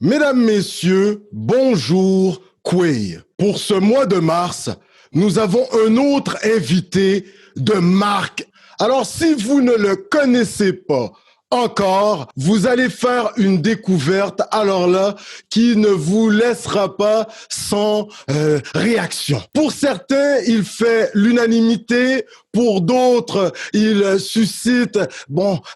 Mesdames, Messieurs, bonjour, Quay. Pour ce mois de mars, nous avons un autre invité de marque. Alors, si vous ne le connaissez pas encore, vous allez faire une découverte, alors là, qui ne vous laissera pas sans réaction. Pour certains, il fait l'unanimité. Pour d'autres, il suscite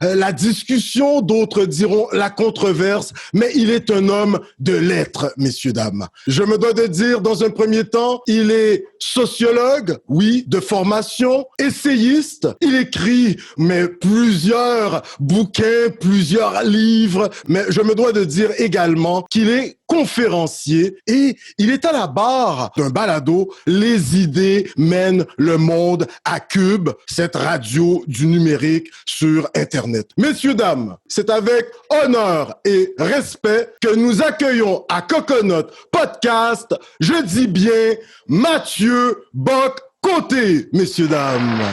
la discussion, d'autres diront la controverse, mais il est un homme de lettres, messieurs, dames. Je me dois de dire, dans un premier temps, il est sociologue, oui, de formation, essayiste. Il écrit, mais plusieurs bouquins, plusieurs livres, mais je me dois de dire également qu'il est conférencier et il est à la barre d'un balado « Les idées mènent le monde à Cube », cette radio du numérique sur Internet. Messieurs, dames, c'est avec honneur et respect que nous accueillons à Coconut Podcast, je dis bien, Mathieu Bock-Côté, messieurs, dames.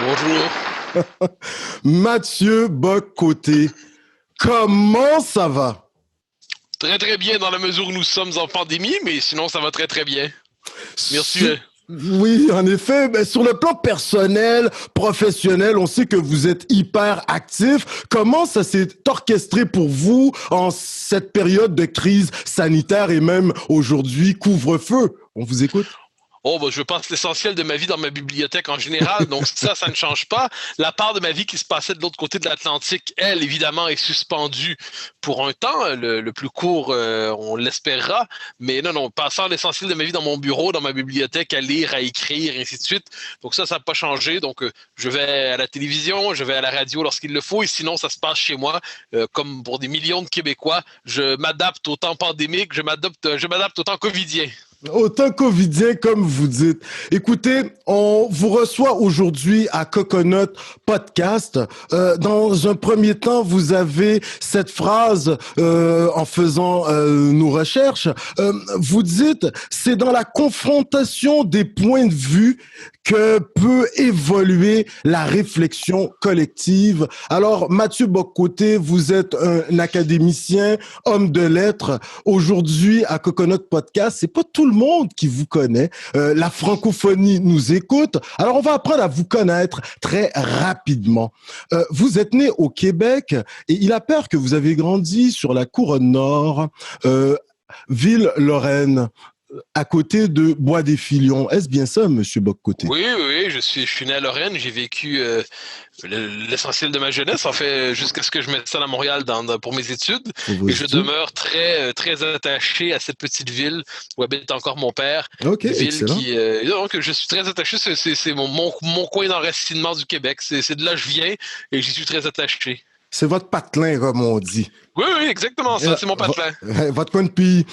Bonjour. Mathieu Bock-Côté, comment ça va? Très très bien dans la mesure où nous sommes en pandémie, mais sinon ça va très très bien. Merci. Oui, en effet, mais sur le plan personnel, professionnel, on sait que vous êtes hyper actif. Comment ça s'est orchestré pour vous en cette période de crise sanitaire et même aujourd'hui, couvre-feu? On vous écoute. Oh, je passe l'essentiel de ma vie dans ma bibliothèque en général, donc ça ne change pas. La part de ma vie qui se passait de l'autre côté de l'Atlantique, elle, évidemment, est suspendue pour un temps. Le plus court, on l'espérera. Mais non, passant l'essentiel de ma vie dans mon bureau, dans ma bibliothèque, à lire, à écrire, et ainsi de suite. Donc ça n'a pas changé. Donc je vais à la télévision, je vais à la radio lorsqu'il le faut, et sinon, ça se passe chez moi. Comme pour des millions de Québécois, je m'adapte au temps pandémique, je m'adapte au temps covidien. Autant covidien, comme vous dites. Écoutez, on vous reçoit aujourd'hui à Coconut Podcast. Dans un premier temps, vous avez cette phrase en faisant nos recherches. Vous dites, c'est dans la confrontation des points de vue que peut évoluer la réflexion collective. Alors, Mathieu Bock-Côté, vous êtes un académicien, homme de lettres. Aujourd'hui, à Coconut Podcast, c'est pas tout le monde qui vous connaît. La francophonie nous écoute. Alors, on va apprendre à vous connaître très rapidement. Vous êtes né au Québec et il apparaît que vous avez grandi sur la Couronne Nord, Ville-Lorraine, à côté de Bois-des-Filions. Est-ce bien ça, Monsieur Bock-Côté? Oui, je suis né à Lorraine, j'ai vécu l'essentiel de ma jeunesse, en fait, jusqu'à ce que je m'installe à Montréal pour mes études. Et je demeure très, très attaché à cette petite ville où habite encore mon père. Ok, ville excellent. donc, je suis très attaché, c'est mon coin d'enracinement du Québec. C'est de là que je viens et j'y suis très attaché. C'est votre patelin, comme on dit. Oui, exactement, ça, c'est mon patelin. Votre coin de pays.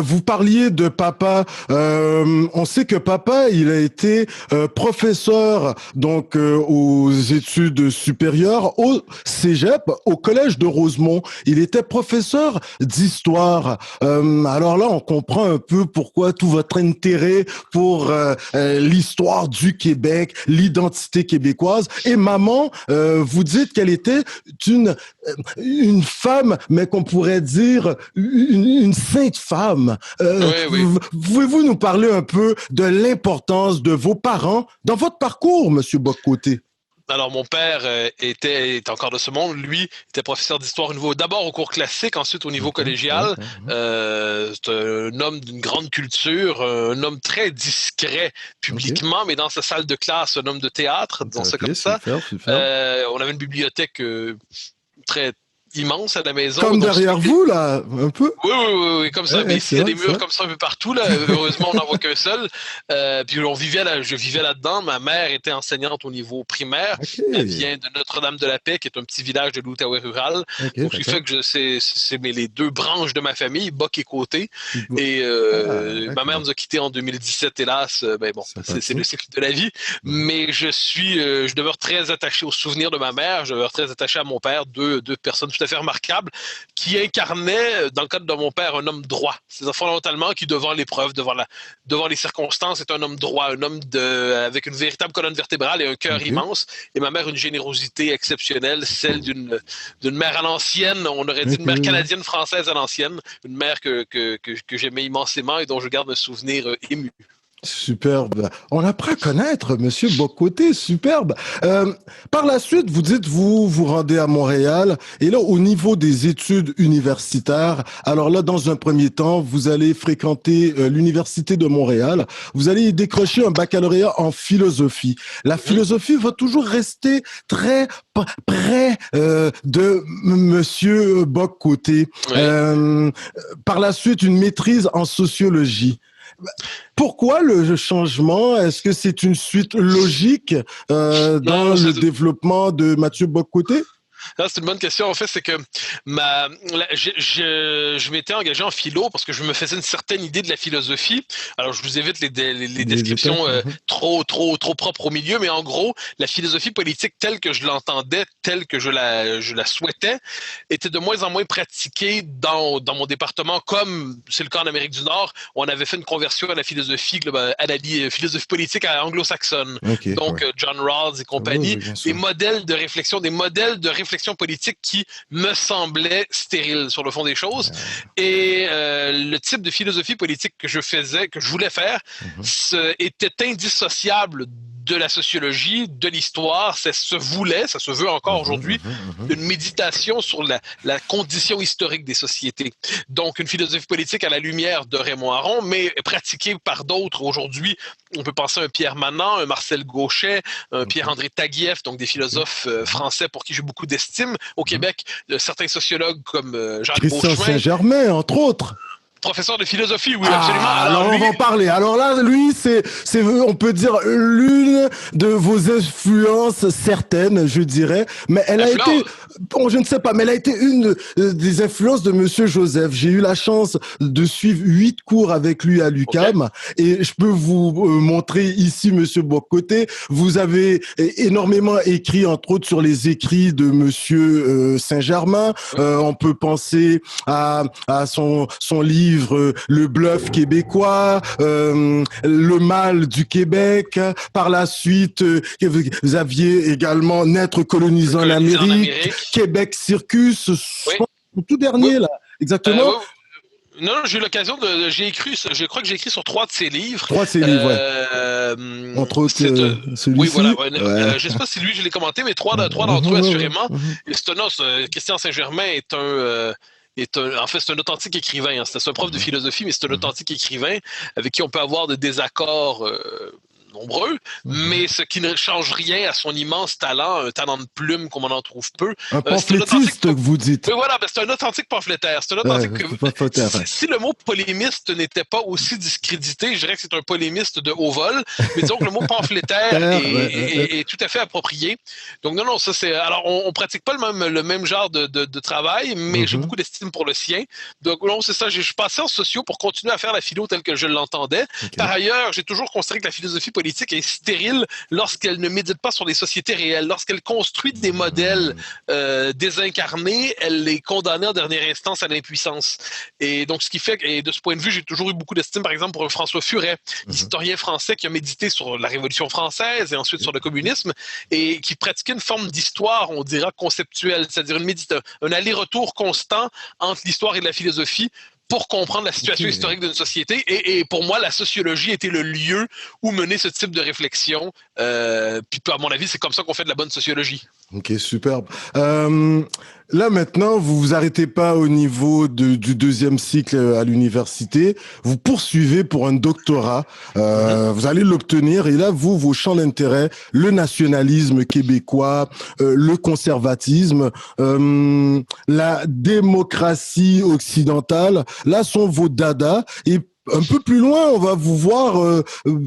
Vous parliez de papa. On sait que papa, il a été professeur donc aux études supérieures au Cégep, au Collège de Rosemont. Il était professeur d'histoire. Alors là, on comprend un peu pourquoi tout votre intérêt pour l'histoire du Québec, l'identité québécoise. Et maman, vous dites qu'elle était une femme, mais qu'on pourrait dire une sainte femme. Oui. Pouvez-vous nous parler un peu de l'importance de vos parents dans votre parcours, Monsieur Bock-Côté? Alors, mon père est encore de ce monde. Lui était professeur d'histoire d'abord au cours classique, ensuite au niveau collégial. C'est un homme d'une grande culture, un homme très discret publiquement, mais dans sa salle de classe, un homme de théâtre, disons ça comme ça. Super. On avait une bibliothèque très immense à la maison. Comme derrière vous, là, un peu? Oui, comme ça. Mais il y a des murs comme ça un peu partout, là. Heureusement, on n'en voit qu'un seul. Puis je vivais là-dedans. Ma mère était enseignante au niveau primaire. Okay. Elle vient de Notre-Dame-de-la-Paix, qui est un petit village de l'Outaouais rural. Okay, donc, ce qui fait que c'est les deux branches de ma famille, Bock et Côté. Et ma mère nous a quittés en 2017, hélas. C'est le cycle de la vie. Mais je demeure très attaché aux souvenirs de ma mère. Je demeure très attaché à mon père, deux personnes tout tout à fait remarquable, qui incarnait, dans le cadre de mon père, un homme droit. C'est-à-dire fondamentalement qui, devant l'épreuve, devant les circonstances, est un homme droit, un homme avec une véritable colonne vertébrale et un cœur immense. Et ma mère, une générosité exceptionnelle, celle d'une mère à l'ancienne, on aurait dit une mère canadienne-française à l'ancienne, une mère que j'aimais immensément et dont je garde un souvenir ému. Superbe. On apprend à connaître Monsieur Bock-Côté, superbe. Par la suite, vous dites, vous rendez à Montréal, et là, au niveau des études universitaires, alors là, dans un premier temps, vous allez fréquenter l'Université de Montréal, vous allez y décrocher un baccalauréat en philosophie. La philosophie va toujours rester très près de Monsieur Bock-Côté. Oui. Par la suite, une maîtrise en sociologie. Pourquoi le changement? Est-ce que c'est une suite logique dans le développement de Mathieu Bock-Côté? C'est une bonne question. En fait, c'est que je m'étais engagé en philo parce que je me faisais une certaine idée de la philosophie. Alors, je vous évite les descriptions trop propres au milieu, mais en gros, la philosophie politique telle que je l'entendais, telle que je la souhaitais, était de moins en moins pratiquée dans mon département, comme c'est le cas en Amérique du Nord. On avait fait une conversion à la philosophie philosophie politique anglo-saxonne. Okay, donc, John Rawls et compagnie, des modèles de réflexion politique qui me semblait stérile sur le fond des choses. Et le type de philosophie politique que je voulais faire, était indissociable de la sociologie, de l'histoire. Ça se veut encore aujourd'hui, une méditation sur la condition historique des sociétés. Donc, une philosophie politique à la lumière de Raymond Aron, mais pratiquée par d'autres aujourd'hui. On peut penser à un Pierre Manant, un Marcel Gauchet, un Pierre-André Taguieff, donc des philosophes français pour qui j'ai beaucoup d'estime. Au Québec, certains sociologues comme Jacques Beauchemin. Christian Saint-Germain, entre autres. Professeur de philosophie, oui, absolument. Alors on va en parler. Alors là, lui, c'est, on peut dire, l'une de vos influences certaines, je dirais. Mais elle a été, je ne sais pas, mais elle a été une des influences de Monsieur Joseph. J'ai eu la chance de suivre 8 cours avec lui à l'UQAM. Et je peux vous montrer ici, Monsieur Bock-Côté. Vous avez énormément écrit, entre autres, sur les écrits de Monsieur Saint-Germain. On peut penser à son livre Le bluff québécois, Le mal du Québec. Par la suite, vous aviez également Naître colonisant en Amérique, Québec Circus, le tout dernier là, exactement. Non, j'ai eu l'occasion je crois que j'ai écrit sur 3 de ses livres. 3 de ses livres, Entre autres, celui-ci. Oui, voilà. Je ne sais pas si lui, je l'ai commenté, mais 3 d'entre eux, assurément. Et Christian Saint-Germain est en fait, c'est un authentique écrivain. Hein. C'est un prof de philosophie, mais c'est un authentique écrivain avec qui on peut avoir des désaccords nombreux, mais ce qui ne change rien à son immense talent, un talent de plume comme on en trouve peu. Un pamphlétiste, vous dites. Oui, voilà, c'est un authentique pamphlétaire. C'est un authentique si le mot polémiste n'était pas aussi discrédité, je dirais que c'est un polémiste de haut vol, mais disons que le mot pamphlétaire est tout à fait approprié. Donc non, ça c'est... Alors, on pratique pas le même genre de travail, mais j'ai beaucoup d'estime pour le sien. Donc non, c'est ça, je suis passé en sociaux pour continuer à faire la philo telle que je l'entendais. Par ailleurs, j'ai toujours considéré que la philosophie politique est stérile lorsqu'elle ne médite pas sur les sociétés réelles. Lorsqu'elle construit des modèles désincarnés, elle est condamnée en dernière instance à l'impuissance. Et donc, ce qui fait, et de ce point de vue, j'ai toujours eu beaucoup d'estime, par exemple, pour François Furet, historien français qui a médité sur la Révolution française et ensuite sur le communisme et qui pratiquait une forme d'histoire, on dira, conceptuelle, c'est-à-dire un aller-retour constant entre l'histoire et la philosophie pour comprendre la situation historique d'une société. Et pour moi, la sociologie était le lieu où mener ce type de réflexion. Puis à mon avis, c'est comme ça qu'on fait de la bonne sociologie. Ok, superbe. Là, maintenant, vous vous arrêtez pas au niveau du 2e cycle à l'université. Vous poursuivez pour un doctorat. Vous allez l'obtenir. Et là, vos champs d'intérêt, le nationalisme québécois, le conservatisme, la démocratie occidentale, là sont vos dadas. Et un peu plus loin, on va vous voir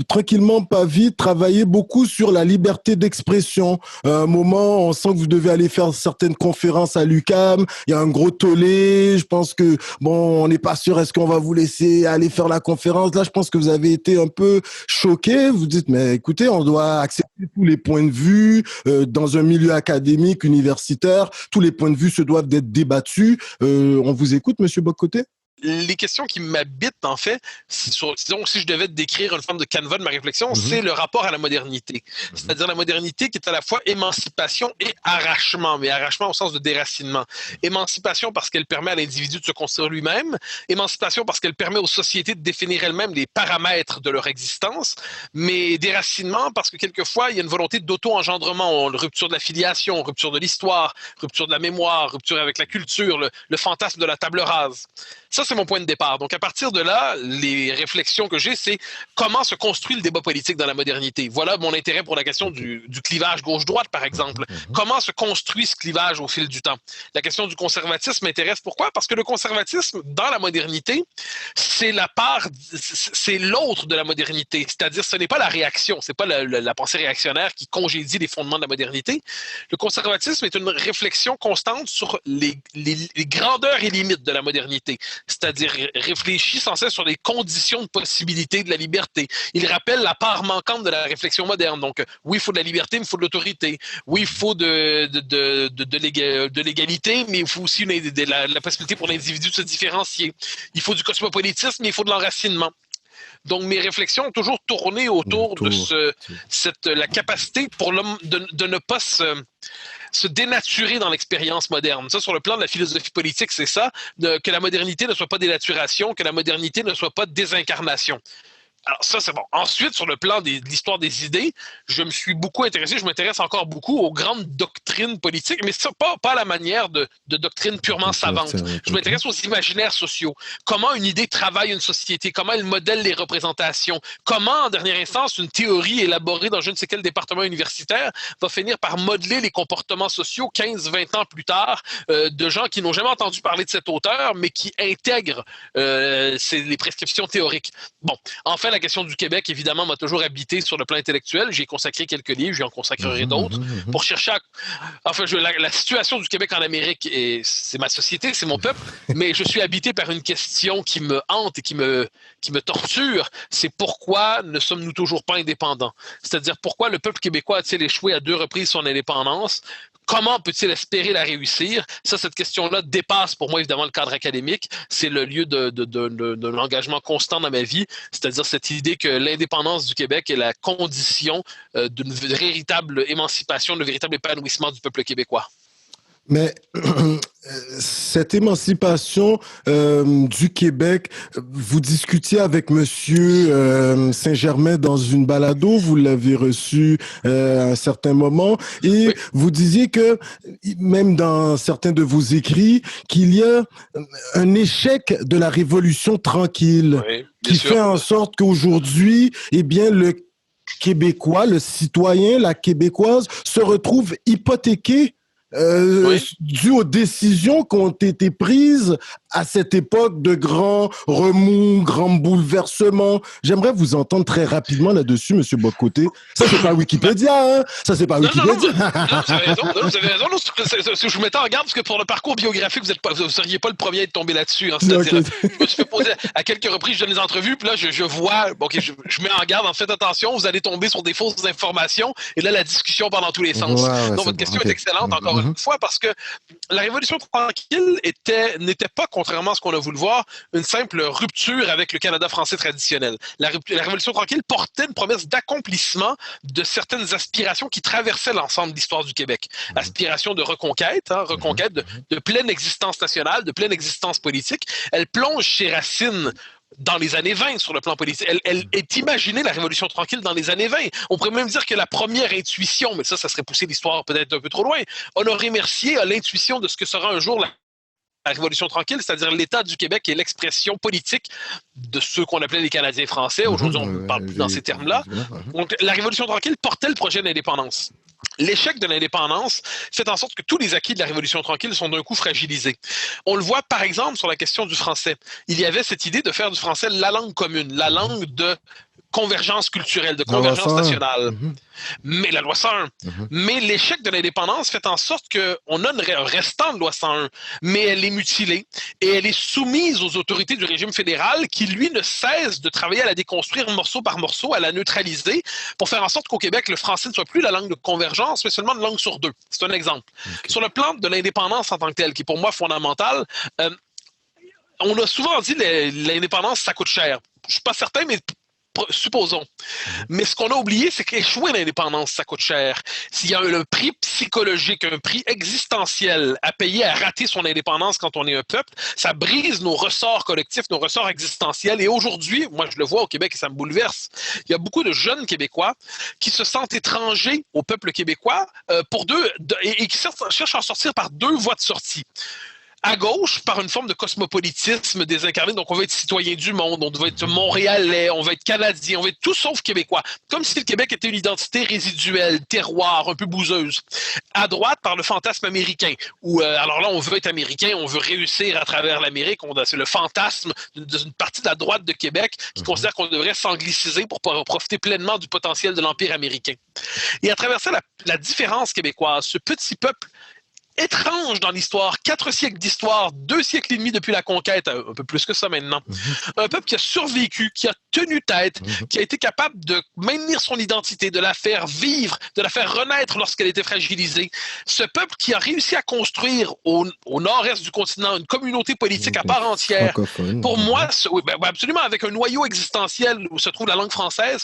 tranquillement, pas vite, travailler beaucoup sur la liberté d'expression. À un moment, on sent que vous devez aller faire certaines conférences à l'UQAM. Il y a un gros tollé. Je pense que, bon, on n'est pas sûr, est-ce qu'on va vous laisser aller faire la conférence? Là, je pense que vous avez été un peu choqué. Vous dites, mais écoutez, on doit accepter tous les points de vue dans un milieu académique, universitaire. Tous les points de vue se doivent d'être débattus. On vous écoute, Monsieur Bocoté? Les questions qui m'habitent, en fait, disons, si je devais décrire une forme de canevas de ma réflexion, c'est le rapport à la modernité. C'est-à-dire la modernité qui est à la fois émancipation et arrachement, mais arrachement au sens de déracinement. Émancipation parce qu'elle permet à l'individu de se construire lui-même, émancipation parce qu'elle permet aux sociétés de définir elles-mêmes les paramètres de leur existence, mais déracinement parce que quelquefois, il y a une volonté d'auto-engendrement, rupture de la filiation, rupture de l'histoire, rupture de la mémoire, rupture avec la culture, le fantasme de la table rase. Ça, c'est mon point de départ. Donc, à partir de là, les réflexions que j'ai, c'est comment se construit le débat politique dans la modernité. Voilà mon intérêt pour la question du clivage gauche-droite, par exemple. Comment se construit ce clivage au fil du temps? La question du conservatisme m'intéresse. Pourquoi? Parce que le conservatisme, dans la modernité, c'est l'autre de la modernité. C'est-à-dire, ce n'est pas la réaction, c'est pas la pensée réactionnaire qui congédie les fondements de la modernité. Le conservatisme est une réflexion constante sur les grandeurs et limites de la modernité. C'est-à-dire réfléchit sans cesse sur les conditions de possibilité de la liberté. Il rappelle la part manquante de la réflexion moderne. Donc, oui, il faut de la liberté, mais il faut de l'autorité. Oui, il faut de l'égalité, mais il faut aussi la possibilité pour l'individu de se différencier. Il faut du cosmopolitisme, mais il faut de l'enracinement. Donc, mes réflexions ont toujours tourné autour de la capacité pour l'homme de ne pas se dénaturer dans l'expérience moderne. Ça, sur le plan de la philosophie politique, c'est ça, que la modernité ne soit pas dénaturation, que la modernité ne soit pas désincarnation. Alors ça, c'est bon. Ensuite, sur le plan de l'histoire des idées, je me suis beaucoup intéressé, je m'intéresse encore beaucoup aux grandes doctrines politiques, mais ça, pas à la manière de doctrines purement savantes. Je m'intéresse aux imaginaires sociaux. Comment une idée travaille une société, comment elle modèle les représentations, comment, en dernière instance, une théorie élaborée dans je ne sais quel département universitaire va finir par modeler les comportements sociaux 15-20 ans plus tard de gens qui n'ont jamais entendu parler de cet auteur, mais qui intègrent les prescriptions théoriques. Bon, enfin, la question du Québec, évidemment, m'a toujours habité sur le plan intellectuel. J'ai consacré quelques livres, j'en consacrerai d'autres pour chercher à... Enfin, la situation du Québec en Amérique, c'est ma société, c'est mon peuple, mais je suis habité par une question qui me hante et qui me torture. C'est pourquoi ne sommes-nous toujours pas indépendants? C'est-à-dire, pourquoi le peuple québécois a-t-il échoué à 2 reprises son indépendance? Comment peut-il espérer la réussir? Ça, cette question-là dépasse pour moi évidemment le cadre académique. C'est le lieu de l'engagement constant dans ma vie, c'est-à-dire cette idée que l'indépendance du Québec est la condition d'une véritable émancipation, d'un véritable épanouissement du peuple québécois. Mais cette émancipation du Québec, vous discutiez avec Monsieur Saint-Germain dans une balado, vous l'avez reçu à un certain moment, et vous disiez que, même dans certains de vos écrits, qu'il y a un échec de la Révolution tranquille, qui fait en sorte qu'aujourd'hui, eh bien, le Québécois, le citoyen, la Québécoise, se retrouve hypothéqué dû aux décisions qui ont été prises à cette époque de grands remous, grands bouleversements. J'aimerais vous entendre très rapidement là-dessus, Monsieur Bocoté. Ça, c'est pas Wikipédia, hein? Ça, c'est pas Wikipédia. Non, vous avez raison. Je vous mettais en garde parce que pour le parcours biographique, vous ne seriez pas le premier à être tombé là-dessus. Hein. C'est-à-dire, je me suis fait poser à quelques reprises, je donne des entrevues, puis là, je vois, je mets en garde, faites attention, vous allez tomber sur des fausses informations, et là, la discussion part dans tous les sens. Donc, votre question est excellente, encore une fois, parce que la Révolution tranquille n'était pas, contrairement à ce qu'on a voulu voir, une simple rupture avec le Canada français traditionnel. La Révolution tranquille portait une promesse d'accomplissement de certaines aspirations qui traversaient l'ensemble de l'histoire du Québec. Aspiration de reconquête, reconquête de pleine existence nationale, de pleine existence politique. Elle plonge chez Racine dans les années 20 sur le plan politique. Elle est imaginée, la Révolution tranquille, dans les années 20. On pourrait même dire que la première intuition, mais ça serait pousser l'histoire peut-être un peu trop loin, Honoré Mercier a l'intuition de ce que sera un jour la Révolution tranquille, c'est-à-dire l'État du Québec est l'expression politique de ceux qu'on appelait les Canadiens français. Aujourd'hui, on ne parle plus dans ces termes-là. Donc, la Révolution tranquille portait le projet d'indépendance. L'échec de l'indépendance fait en sorte que tous les acquis de la Révolution tranquille sont d'un coup fragilisés. On le voit par exemple sur la question du français. Il y avait cette idée de faire du français la langue commune, la langue de convergence culturelle, de La loi convergence 101. nationale. Mhm. Mais la loi 101. Mais l'échec de l'indépendance fait en sorte qu'on a un restant de loi 101, mais elle est mutilée et elle est soumise aux autorités du régime fédéral qui, lui, ne cesse de travailler à la déconstruire morceau par morceau, à la neutraliser pour faire en sorte qu'au Québec, le français ne soit plus la langue de convergence, mais seulement une langue sur deux. C'est un exemple. Okay. Sur le plan de l'indépendance en tant que telle, qui est pour moi fondamentale, on a souvent dit que l'indépendance, ça coûte cher. Je ne suis pas certain, mais supposons. Mais ce qu'on a oublié, c'est qu'échouer l'indépendance, ça coûte cher. S'il y a un prix psychologique, un prix existentiel à payer à rater son indépendance quand on est un peuple, ça brise nos ressorts collectifs, nos ressorts existentiels. Et aujourd'hui, moi je le vois au Québec et ça me bouleverse, il y a beaucoup de jeunes Québécois qui se sentent étrangers au peuple québécois et qui cherchent à en sortir par deux voies de sortie. À gauche, par une forme de cosmopolitisme désincarné, donc on va être citoyen du monde, on va être montréalais, on va être canadien, on va être tout sauf québécois, comme si le Québec était une identité résiduelle, terroir, un peu bouseuse. À droite, par le fantasme américain, où alors là, on veut être américain, on veut réussir à travers l'Amérique, c'est le fantasme d'une partie de la droite de Québec qui considère qu'on devrait s'angliciser pour profiter pleinement du potentiel de l'Empire américain. Et à travers ça, la différence québécoise, ce petit peuple étrange dans l'histoire, 4 siècles d'histoire, 2 siècles et demi depuis la conquête, un peu plus que ça maintenant. Un peuple qui a survécu, qui a tenu tête, qui a été capable de maintenir son identité, de la faire vivre, de la faire renaître lorsqu'elle était fragilisée. Ce peuple qui a réussi à construire au nord-est du continent une communauté politique à part entière. Pour moi, oui, absolument, avec un noyau existentiel où se trouve la langue française.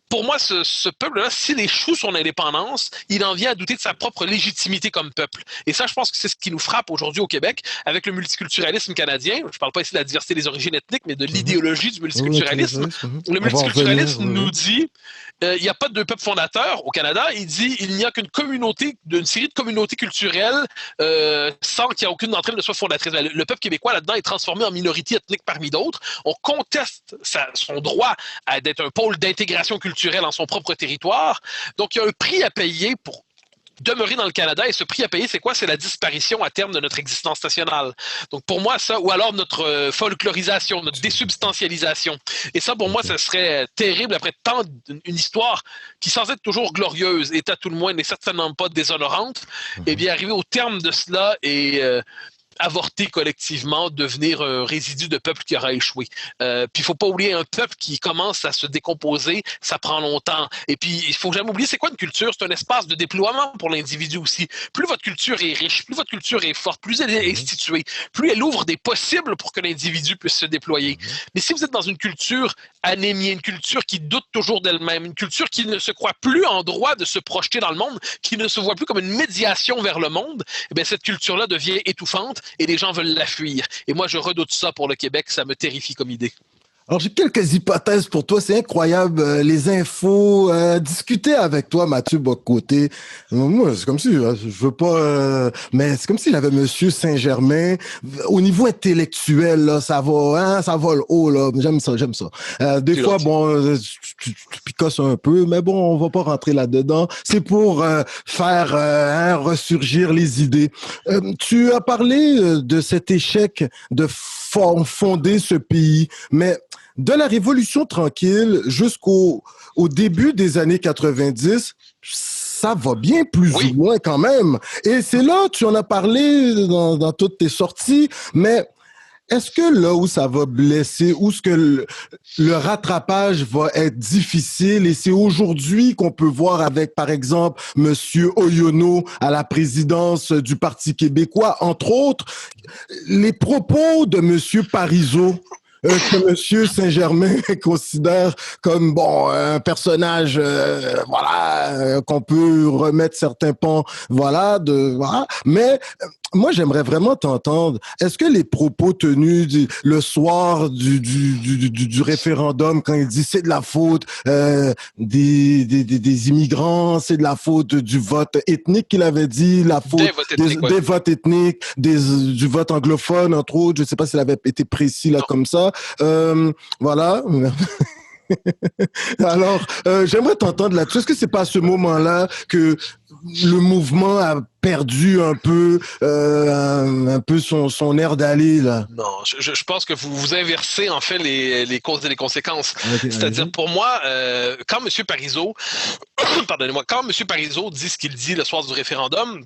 Pour moi, ce peuple-là, s'il échoue son indépendance, il en vient à douter de sa propre légitimité comme peuple. Et ça, je pense que c'est ce qui nous frappe aujourd'hui au Québec avec le multiculturalisme canadien. Je ne parle pas ici de la diversité des origines ethniques, mais de l'idéologie du multiculturalisme. Le multiculturalisme nous dit il n'y a pas de deux peuples fondateurs au Canada. Il dit il n'y a qu'une communauté, une série de communautés culturelles sans qu'il y ait aucune d'entre elles ne soit fondatrice. Le peuple québécois, là-dedans, est transformé en minorité ethnique parmi d'autres. On conteste son droit d'être un pôle d'intégration culturelle en son propre territoire. Donc, il y a un prix à payer pour demeurer dans le Canada, et ce prix à payer, c'est quoi? C'est la disparition à terme de notre existence nationale. Donc, pour moi, ça, ou alors notre folklorisation, notre désubstantialisation. Et ça, pour moi, ça serait terrible après tant une histoire qui, sans être toujours glorieuse, est à tout le moins, n'est certainement pas déshonorante, et bien, arriver au terme de cela et avorter collectivement, devenir un résidu de peuple qui aura échoué. Puis il faut pas oublier un peuple qui commence à se décomposer, ça prend longtemps. Et puis il faut jamais oublier, c'est quoi une culture? C'est un espace de déploiement pour l'individu aussi. Plus votre culture est riche, plus votre culture est forte, plus elle est instituée, plus elle ouvre des possibles pour que l'individu puisse se déployer. Mais si vous êtes dans une culture anémiée, une culture qui doute toujours d'elle-même, une culture qui ne se croit plus en droit de se projeter dans le monde, qui ne se voit plus comme une médiation vers le monde, eh bien cette culture-là devient étouffante et les gens veulent la fuir. Et moi, je redoute ça pour le Québec. Ça me terrifie comme idée. Alors, j'ai quelques hypothèses pour toi. C'est incroyable, les infos. Discuter avec toi, Mathieu Bock-Côté. Moi, c'est comme si, je veux pas... mais c'est comme s'il avait Monsieur Saint-Germain. Au niveau intellectuel, là, ça vole haut, là. J'aime ça. Des fois, bon, tu picosses un peu, mais bon, on va pas rentrer là-dedans. C'est pour faire ressurgir les idées. Tu as parlé de cet échec de fonder ce pays, mais de la Révolution tranquille jusqu'au début des années 90, ça va bien plus ou moins quand même. Et c'est là, tu en as parlé dans toutes tes sorties, mais est-ce que là où ça va blesser, où est-ce que le rattrapage va être difficile, et c'est aujourd'hui qu'on peut voir avec, par exemple, Monsieur Oyono à la présidence du Parti québécois, entre autres, les propos de Monsieur Parizeau, que Monsieur Saint-Germain considère comme un personnage qu'on peut remettre certains pans mais moi j'aimerais vraiment t'entendre. Est-ce que les propos tenus le soir du référendum, quand il dit c'est de la faute des immigrants, c'est de la faute du vote ethnique, qu'il avait dit, la faute des votes ethniques, du vote anglophone entre autres, je sais pas s'il avait été précis là comme ça. Voilà. Alors, j'aimerais t'entendre là-dessus. Est-ce que c'est pas à ce moment-là que le mouvement a perdu un peu son air d'aller, là? Non, je pense que vous inversez en fait les causes et les conséquences. Ok, C'est-à-dire allez-y. pour moi, quand M. Parizeau, pardonnez-moi, quand M. Parizeau dit ce qu'il dit le soir du référendum,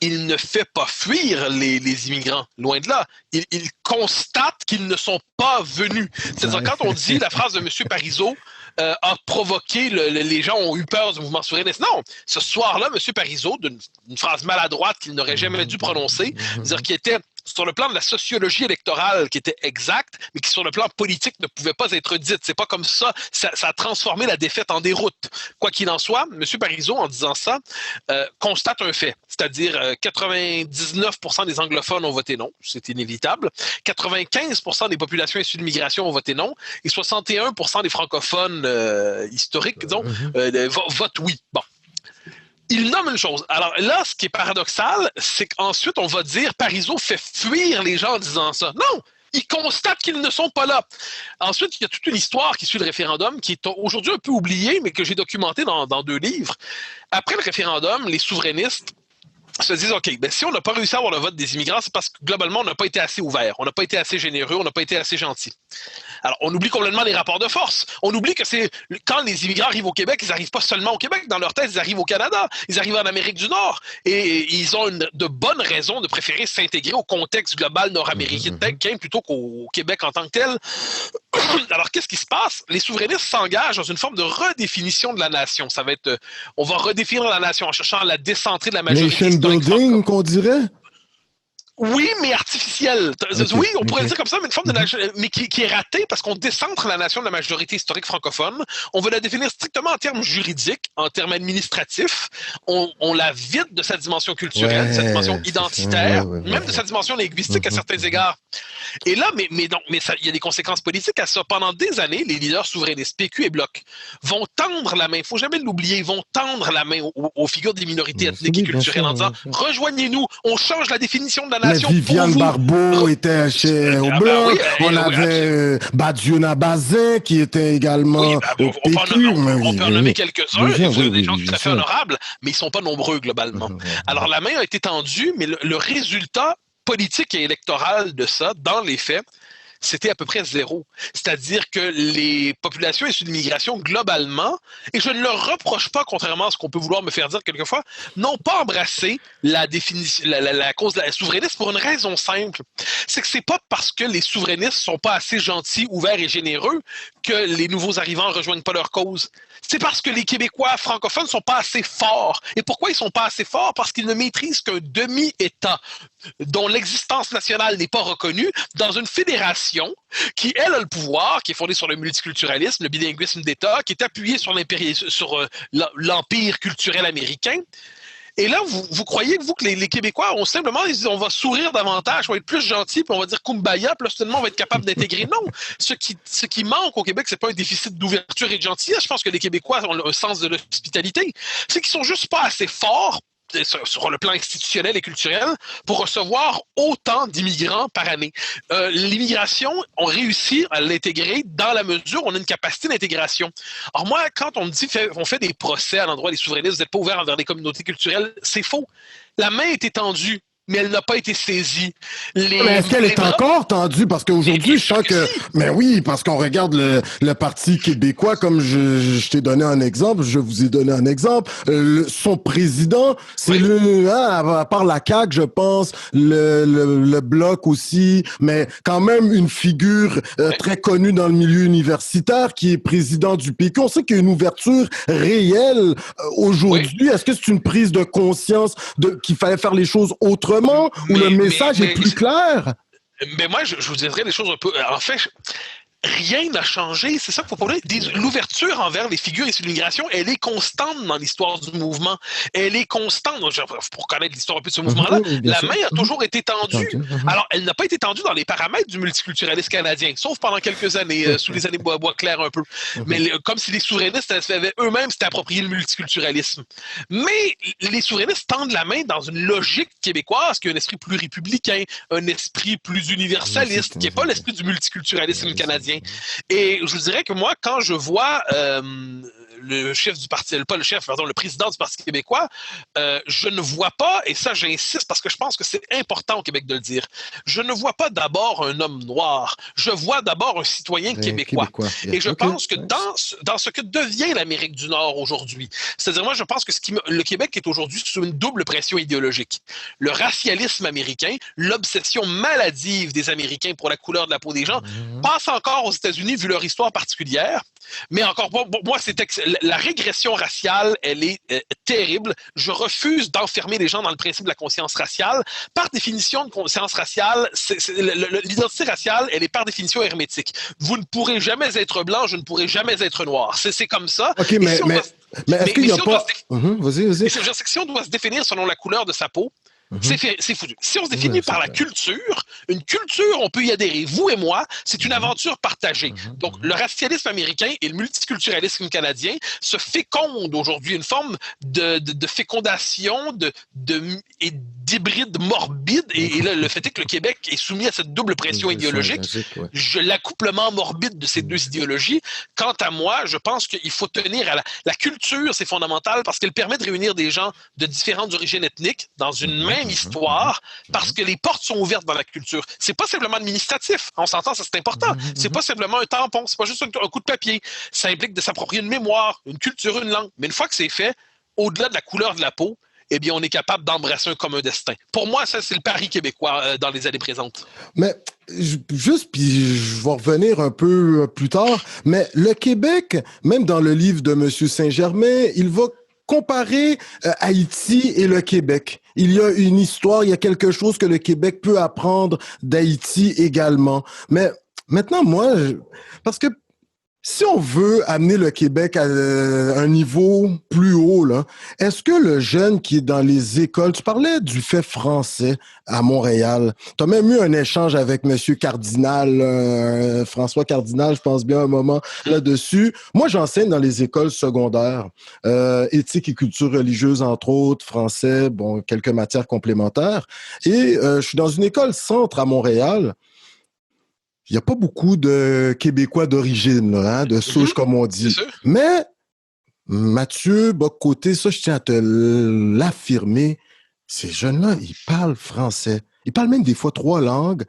il ne fait pas fuir les immigrants, loin de là. Il constate qu'ils ne sont pas venus. C'est-à-dire, quand on dit la phrase de M. Parizeau a provoqué, les gens ont eu peur du mouvement souverainiste. Non, ce soir-là, M. Parizeau, d'une phrase maladroite qu'il n'aurait jamais dû prononcer, c'est-à-dire qui était sur le plan de la sociologie électorale qui était exacte, mais qui sur le plan politique ne pouvait pas être dite. C'est pas comme ça. Ça a transformé la défaite en déroute. Quoi qu'il en soit, M. Parizeau, en disant ça, constate un fait. C'est-à-dire 99% des anglophones ont voté non. C'est inévitable. 95% des populations issues de l'immigration ont voté non. Et 61% des francophones historiques, disons, votent oui. Bon. Il nomme une chose. Alors là, ce qui est paradoxal, c'est qu'ensuite, on va dire Parizeau fait fuir les gens en disant ça. Non! Il constate qu'ils ne sont pas là. Ensuite, il y a toute une histoire qui suit le référendum, qui est aujourd'hui un peu oubliée, mais que j'ai documentée dans 2 livres. Après le référendum, les souverainistes se disent, OK, ben si on n'a pas réussi à avoir le vote des immigrants, c'est parce que globalement, on n'a pas été assez ouvert, on n'a pas été assez généreux, on n'a pas été assez gentil. Alors, on oublie complètement les rapports de force. On oublie que c'est quand les immigrants arrivent au Québec, ils n'arrivent pas seulement au Québec. Dans leur tête, ils arrivent au Canada, ils arrivent en Amérique du Nord. Et ils ont de bonnes raisons de préférer s'intégrer au contexte global nord-américain plutôt qu'au Québec en tant que tel. Alors, qu'est-ce qui se passe? Les souverainistes s'engagent dans une forme de redéfinition de la nation. Ça va être, on va redéfinir la nation en cherchant à la décentrer de la majorité Nation historique building, francophone. qu'on dirait? Oui, mais artificielle. Ok, Oui, on pourrait le ok. dire comme ça, mais une forme de mais qui est ratée parce qu'on décentre la nation de la majorité historique francophone. On veut la définir strictement en termes juridiques, en termes administratifs. On la vide de sa dimension culturelle, de sa dimension Ouais, c'est ça. identitaire, Ouais. même de sa dimension linguistique à certains égards. Et là, il y a des conséquences politiques à ça. Pendant des années, les leaders souverainistes, PQ et Bloc, vont tendre la main, il ne faut jamais l'oublier, ils vont tendre la main aux figures des minorités ethniques et Oui, bien culturelles sûr, en disant bien sûr. rejoignez-nous, on change la définition de la Mais nation pour Viviane vous. Barbeau était au Ah ben oui, Bloc. On oui, avait Badiou Bazin qui était oui, également au PQ. Mais on oui, peut en oui, nommer oui. quelques-uns, Bien et sûr, vous oui, avez des oui, gens oui, tout bien à fait sûr. honorables, mais ils ne sont pas nombreux globalement. Alors la main a été tendue, mais le résultat politique et électoral de ça, dans les faits, c'était à peu près zéro. C'est-à-dire que les populations issues de l'immigration, globalement, et je ne leur reproche pas, contrairement à ce qu'on peut vouloir me faire dire quelquefois, n'ont pas embrassé la définition, la cause de la souverainiste pour une raison simple. C'est que c'est pas parce que les souverainistes sont pas assez gentils, ouverts et généreux que les nouveaux arrivants ne rejoignent pas leur cause. C'est parce que les Québécois francophones ne sont pas assez forts. Et pourquoi ils ne sont pas assez forts? Parce qu'ils ne maîtrisent qu'un demi-État dont l'existence nationale n'est pas reconnue dans une fédération qui, elle, a le pouvoir, qui est fondée sur le multiculturalisme, le bilinguisme d'État, qui est appuyé sur l'empire culturel américain. Et là, vous croyez que les Québécois ont simplement, ils disent, on va sourire davantage, on va être plus gentils, puis on va dire kumbaya, puis là, soudainement, on va être capable d'intégrer. Non, ce qui manque au Québec, c'est pas un déficit d'ouverture et de gentillesse. Je pense que les Québécois ont un sens de l'hospitalité. C'est qu'ils sont juste pas assez forts sur le plan institutionnel et culturel pour recevoir autant d'immigrants par année. L'immigration, on réussit à l'intégrer dans la mesure où on a une capacité d'intégration. Alors moi, quand on me dit on fait des procès à l'endroit des souverainistes, vous n'êtes pas ouvert envers les communautés culturelles, c'est faux. La main est étendue, mais elle n'a pas été saisie. Mais est-ce qu'elle est encore tendue? Parce qu'aujourd'hui, je sens que... Si. Mais oui, parce qu'on regarde le Parti québécois, comme je t'ai donné un exemple, je vous ai donné un exemple. Son président, c'est à part la CAQ, je pense, le Bloc aussi, mais quand même une figure très connue dans le milieu universitaire qui est président du PQ. On sait qu'il y a une ouverture réelle aujourd'hui. Est-ce que c'est une prise de conscience qu'il fallait faire les choses autrement? Où le message est plus clair? Mais moi, je vous dirais des choses un peu... En fait, rien n'a changé. C'est ça qu'il faut pas dire. L'ouverture envers les figures issues de l'immigration, elle est constante dans l'histoire du mouvement. Elle est constante. Pour connaître l'histoire un peu de ce mouvement-là, la main a toujours été tendue. Alors, elle n'a pas été tendue dans les paramètres du multiculturalisme canadien, sauf pendant quelques années, sous les années Bois-Clair un peu. Mais comme si les souverainistes avaient eux-mêmes s'étaient approprié le multiculturalisme. Mais les souverainistes tendent la main dans une logique québécoise qui a un esprit plus républicain, un esprit plus universaliste, qui n'est pas l'esprit du multiculturalisme canadien. Canadien. Et je vous dirais que moi, quand je vois le chef du parti, pas le chef, pardon, le président du Parti québécois, je ne vois pas, et ça j'insiste parce que je pense que c'est important au Québec de le dire, je ne vois pas d'abord un homme noir, je vois d'abord un citoyen québécois. Yeah. Et je pense que dans ce que devient l'Amérique du Nord aujourd'hui, c'est-à-dire moi je pense que le Québec est aujourd'hui sous une double pression idéologique. Le racialisme américain, l'obsession maladive des Américains pour la couleur de la peau des gens, passe encore aux États-Unis vu leur histoire particulière, mais encore pour moi, la régression raciale, elle est terrible. Je refuse d'enfermer les gens dans le principe de la conscience raciale. Par définition de conscience raciale, l'identité raciale, elle est par définition hermétique. Vous ne pourrez jamais être blanc, je ne pourrai jamais être noir. C'est comme ça. OK, mais est-ce qu'il n'y a pas... Vas-y. Si on doit se définir selon la couleur de sa peau, c'est foutu. Si on se définit par la culture, une culture, on peut y adhérer. Vous et moi, c'est une aventure partagée. Donc, le racialisme américain et le multiculturalisme canadien se fécondent aujourd'hui, une forme de fécondation et d'hybride morbide. Et là, le fait est que le Québec est soumis à cette double pression idéologique. L'accouplement morbide de ces deux idéologies. Quant à moi, je pense qu'il faut tenir à la culture, c'est fondamental parce qu'elle permet de réunir des gens de différentes origines ethniques dans une même histoire, parce que les portes sont ouvertes dans la culture. C'est pas simplement administratif. On s'entend, ça c'est important. C'est pas simplement un tampon, c'est pas juste un coup de papier. Ça implique de s'approprier une mémoire, une culture, une langue. Mais une fois que c'est fait, au-delà de la couleur de la peau, eh bien, on est capable d'embrasser un commun destin. Pour moi, ça, c'est le pari québécois dans les années présentes. Mais juste, puis je vais revenir un peu plus tard, mais le Québec, même dans le livre de M. Saint-Germain, il va comparer Haïti et le Québec. Il y a une histoire, il y a quelque chose que le Québec peut apprendre d'Haïti également. Mais maintenant, moi, parce que si on veut amener le Québec à un niveau plus haut, là, est-ce que le jeune qui est dans les écoles, tu parlais du fait français à Montréal, tu as même eu un échange avec Monsieur Cardinal, François Cardinal, je pense bien un moment là-dessus. Moi, j'enseigne dans les écoles secondaires, éthique et culture religieuse, entre autres, français, bon, quelques matières complémentaires. Et je suis dans une école centre à Montréal. Il n'y a pas beaucoup de Québécois d'origine, hein, de souche, comme on dit. Mais Mathieu Bock-Côté, ça, je tiens à te l'affirmer, ces jeunes-là, ils parlent français. Ils parlent même des fois 3 langues.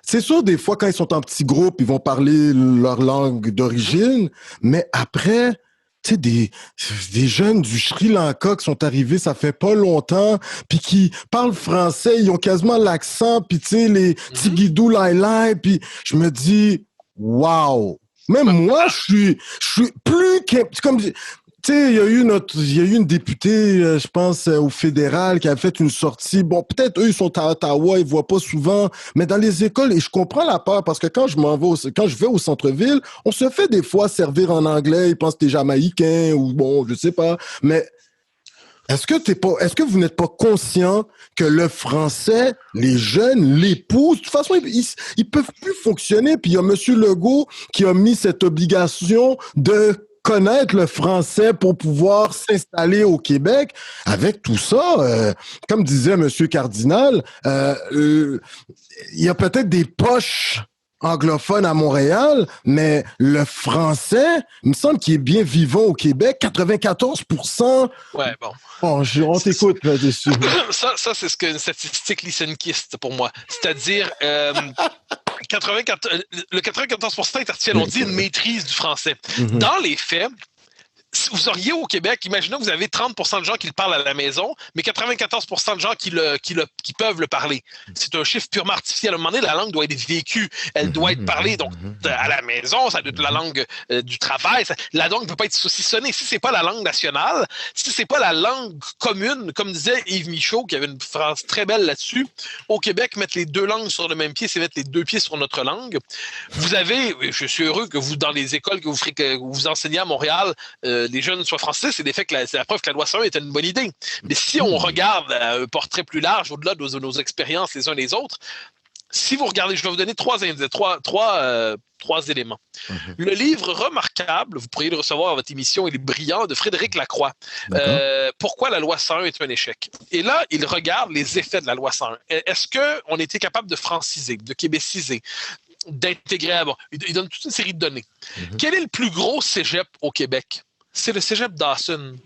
C'est sûr, des fois, quand ils sont en petits groupes, ils vont parler leur langue d'origine, mais après... Tu sais, des jeunes du Sri Lanka qui sont arrivés, ça fait pas longtemps, puis qui parlent français, ils ont quasiment l'accent, puis tu sais, les tigidou lai, puis je me dis, wow! Même moi, je suis plus... Comme, tu sais, il y a eu une députée, je pense, au fédéral qui a fait une sortie. Bon, peut-être eux, ils sont à Ottawa, ils voient pas souvent, mais dans les écoles, et je comprends la peur parce que quand je vais au centre-ville, on se fait des fois servir en anglais, ils pensent que t'es jamaïcain ou bon, je sais pas, mais est-ce que vous n'êtes pas conscient que le français, les jeunes l'épousent? De toute façon, ils peuvent plus fonctionner. Puis il y a M. Legault qui a mis cette obligation de connaître le français pour pouvoir s'installer au Québec. Avec tout ça, comme disait M. Cardinal, il y a peut-être des poches anglophone à Montréal, mais le français, il me semble qu'il est bien vivant au Québec, 94%. Ouais, bon. Bon, on t'écoute là-dessus. Ça, c'est ce qu'une statistique lysenkiste pour moi. C'est-à-dire, le 94% est artificiel. On dit une maîtrise du français. Dans les faits, si vous auriez au Québec, imaginez que vous avez 30% de gens qui le parlent à la maison, mais 94% de gens qui peuvent le parler. C'est un chiffre purement artificiel. À un moment donné, la langue doit être vécue. Elle doit être parlée donc à la maison, ça doit être la langue du travail. La langue ne peut pas être saucissonnée. Si c'est pas la langue nationale, si c'est pas la langue commune, comme disait Yves Michaud, qui avait une phrase très belle là-dessus, au Québec, mettre les 2 langues sur le même pied, c'est mettre les 2 pieds sur notre langue. Vous avez, je suis heureux que vous, dans les écoles que vous enseignez à Montréal, les jeunes soient français, c'est la preuve que la loi 101 était une bonne idée. Mais si on regarde un portrait plus large, au-delà de nos expériences les uns les autres, si vous regardez, je vais vous donner 3 éléments. Le livre remarquable, vous pourriez le recevoir à votre émission, il est brillant, de Frédéric Lacroix. Pourquoi la loi 101 est un échec? Et là, il regarde les effets de la loi 101. Est-ce qu'on était capable de franciser, de québéciser? d'intégrer... Bon, il donne toute une série de données. Quel est le plus gros cégep au Québec? C'est le cégep Dawson.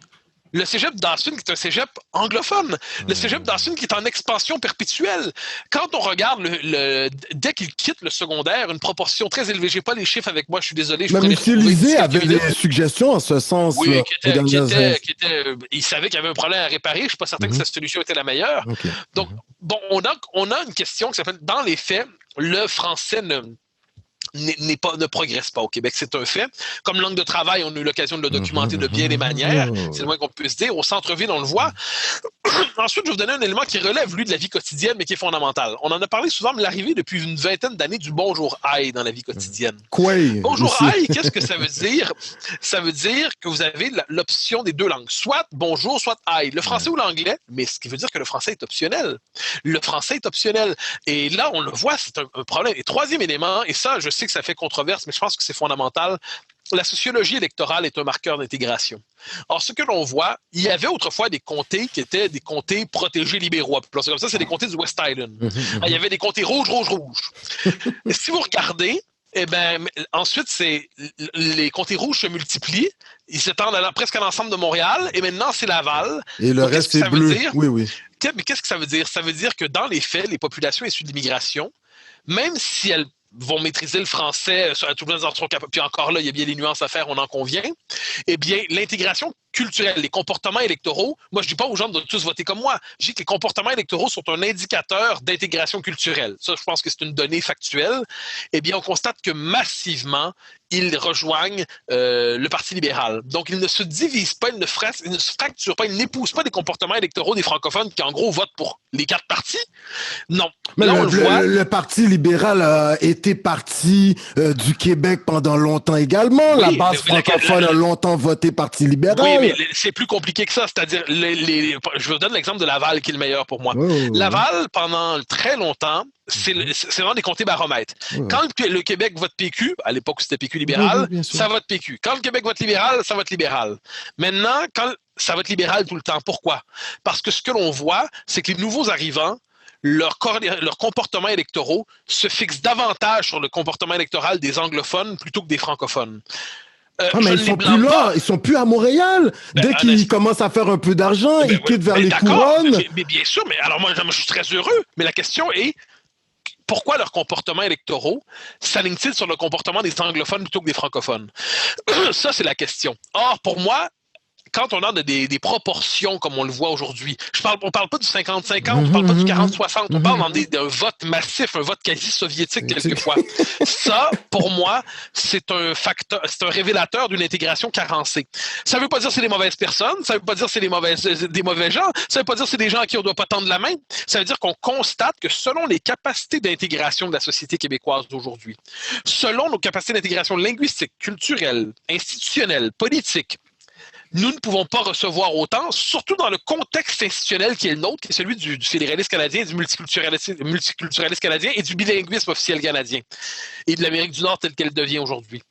Le cégep Dawson, qui est un cégep anglophone. Le cégep Dawson, qui est en expansion perpétuelle. Quand on regarde, dès qu'il quitte le secondaire, une proportion très élevée, j'ai pas les chiffres avec moi, je suis désolé. Même Utilisé avait des suggestions en ce sens. Oui, il savait qu'il y avait un problème à réparer. Je suis pas certain que sa solution était la meilleure. Okay. Donc, bon, on a une question qui s'appelle, dans les faits, le français ne progresse pas au Québec. C'est un fait. Comme langue de travail, on a eu l'occasion de le documenter de bien des manières. C'est le moins qu'on puisse dire. Au centre-ville, on le voit. Ensuite, je vais vous donner un élément qui relève, lui, de la vie quotidienne, mais qui est fondamental. On en a parlé souvent, mais l'arrivée depuis une vingtaine d'années du bonjour aïe dans la vie quotidienne. Bonjour aïe, qu'est-ce que ça veut dire? Ça veut dire que vous avez l'option des deux langues. Soit bonjour, soit aïe. Le français ou l'anglais, mais ce qui veut dire que le français est optionnel. Le français est optionnel. Et là, on le voit, c'est un problème. Et troisième élément, et ça, je sais que ça fait controverse, mais je pense que c'est fondamental. La sociologie électorale est un marqueur d'intégration. Or, ce que l'on voit, il y avait autrefois des comtés qui étaient des comtés protégés libéraux. C'est comme ça, c'est des comtés du West Island. Il y avait des comtés rouges. Et si vous regardez, eh ben, ensuite, les comtés rouges se multiplient. Ils s'étendent presque à l'ensemble de Montréal. Et maintenant, c'est Laval. Et le reste, c'est bleu. Oui. Mais qu'est-ce que ça veut dire? Ça veut dire que dans les faits, les populations issues de l'immigration, même si elles vont maîtriser le français, tout le monde puis encore là, il y a bien des nuances à faire, on en convient, eh bien, l'intégration culturelle, les comportements électoraux, moi, je ne dis pas aux gens de tous voter comme moi, je dis que les comportements électoraux sont un indicateur d'intégration culturelle. Ça, je pense que c'est une donnée factuelle. Eh bien, on constate que massivement, ils rejoignent le Parti libéral. Donc, ils ne se divisent pas, ils ne se fracturent pas, ils n'épousent pas des comportements électoraux des francophones qui, en gros, votent pour les 4 partis. Non. Mais là, le Parti libéral a été parti du Québec pendant longtemps également. La base francophone a longtemps voté Parti libéral. Oui, mais c'est plus compliqué que ça. C'est-à-dire, je vous donne l'exemple de Laval qui est le meilleur pour moi. Laval, pendant très longtemps, c'est vraiment des comtés baromètres. Quand le Québec vote PQ, à l'époque c'était PQ libéral, ça vote PQ. Quand le Québec vote libéral, ça vote libéral. Maintenant, ça vote libéral tout le temps. Pourquoi? Parce que ce que l'on voit, c'est que les nouveaux arrivants, leurs comportements électoraux se fixent davantage sur le comportement électoral des anglophones plutôt que des francophones. Mais ils sont plus là, ils sont plus à Montréal. Dès qu'ils commencent à faire un peu d'argent, ils quittent vers les couronnes. Mais bien sûr, mais alors moi je suis très heureux. Mais la question est, pourquoi leurs comportements électoraux s'alignent-ils sur le comportement des anglophones plutôt que des francophones? Ça, c'est la question. Or, pour moi, quand on a des proportions comme on le voit aujourd'hui, on parle pas du 50-50, on parle pas du 40-60, on parle d'un vote massif, un vote quasi soviétique quelquefois. Ça, pour moi, c'est un facteur, c'est un révélateur d'une intégration carencée. Ça veut pas dire que c'est des mauvaises personnes, ça veut pas dire que c'est des mauvais gens, ça veut pas dire que c'est des gens à qui on doit pas tendre la main. Ça veut dire qu'on constate que selon les capacités d'intégration de la société québécoise d'aujourd'hui, selon nos capacités d'intégration linguistique, culturelle, institutionnelle, politique, nous ne pouvons pas recevoir autant, surtout dans le contexte institutionnel qui est le nôtre, qui est celui du fédéralisme canadien, du multiculturalisme canadien et du bilinguisme officiel canadien et de l'Amérique du Nord telle qu'elle devient aujourd'hui.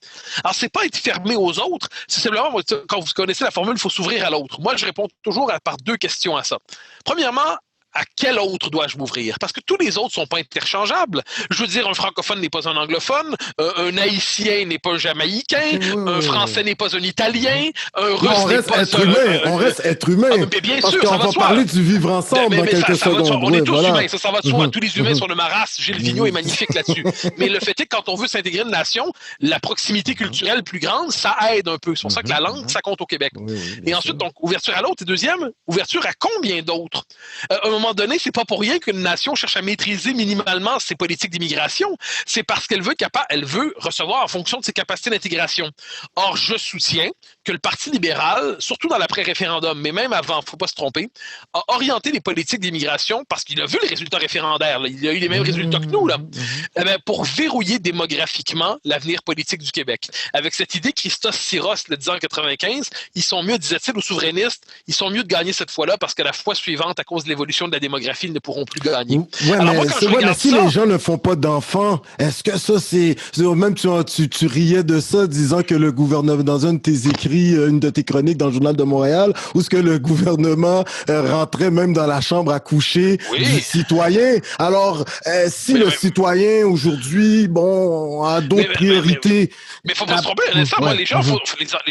Alors, c'est pas être fermé aux autres, c'est simplement, quand vous connaissez la formule, il faut s'ouvrir à l'autre. Moi, je réponds toujours par 2 questions à ça. Premièrement, à quel autre dois-je m'ouvrir? Parce que tous les autres ne sont pas interchangeables. Je veux dire, un francophone n'est pas un anglophone, un haïtien n'est pas un jamaïcain, un français n'est pas un italien, un russe n'est pas on reste être humain. Mais bien parce sûr, qu'on va parler du vivre ensemble dans quelques secondes. On est tous humains, ça va de soi. Tous les humains sont de ma race. Gilles Vigneault est magnifique là-dessus. Mais le fait est que quand on veut s'intégrer une nation, la proximité culturelle plus grande, ça aide un peu. C'est pour ça que la langue, ça compte au Québec. Et ensuite, donc, ouverture à l'autre. Et deuxième, ouverture à combien d'autres? À un moment donné, c'est pas pour rien qu'une nation cherche à maîtriser minimalement ses politiques d'immigration. C'est parce qu'elle veut recevoir en fonction de ses capacités d'intégration. Or, je soutiens que le Parti libéral, surtout dans l'après-référendum, mais même avant, faut pas se tromper, a orienté les politiques d'immigration parce qu'il a vu le résultat référendaire. Là. Il a eu les mêmes résultats que nous, là. Pour verrouiller démographiquement l'avenir politique du Québec. Avec cette idée, Christos Syros le disait en 95, ils sont mieux, disait-il aux souverainistes, ils sont mieux de gagner cette fois-là parce que la fois suivante, à cause de l'évolution de la démographie, ils ne pourront plus gagner. Ouais, alors, moi, mais si les gens ne font pas d'enfants, est-ce que ça, même tu riais de ça, disant que le gouvernement, dans un de tes écrits, une de tes chroniques dans le Journal de Montréal, où est-ce que le gouvernement rentrait même dans la chambre à coucher du citoyen. Alors, si le citoyen, aujourd'hui, a d'autres priorités... Mais faut pas se tromper. Moi, les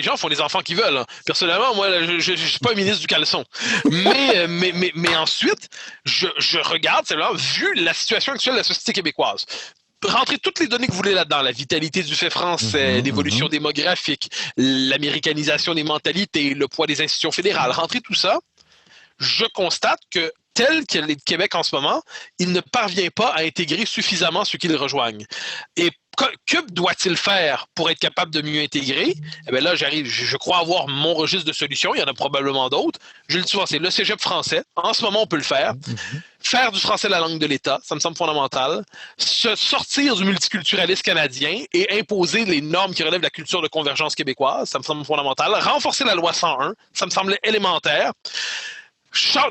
gens font les enfants qu'ils veulent. Hein. Personnellement, moi, je suis pas un ministre du caleçon. mais ensuite, je regarde, c'est là, vu la situation actuelle de la société québécoise. Rentrez toutes les données que vous voulez là-dedans, la vitalité du fait français, l'évolution démographique, l'américanisation des mentalités, le poids des institutions fédérales. Rentrez tout ça, je constate que tel qu'il est le Québec en ce moment, il ne parvient pas à intégrer suffisamment ceux qui le rejoignent. Et que doit-il faire pour être capable de mieux intégrer? Eh bien là, je crois avoir mon registre de solutions. Il y en a probablement d'autres. Je le dis souvent, c'est le cégep français. En ce moment, on peut le faire. Faire du français la langue de l'État, ça me semble fondamental. Se sortir du multiculturalisme canadien et imposer les normes qui relèvent de la culture de convergence québécoise, ça me semble fondamental. Renforcer la loi 101, ça me semble élémentaire.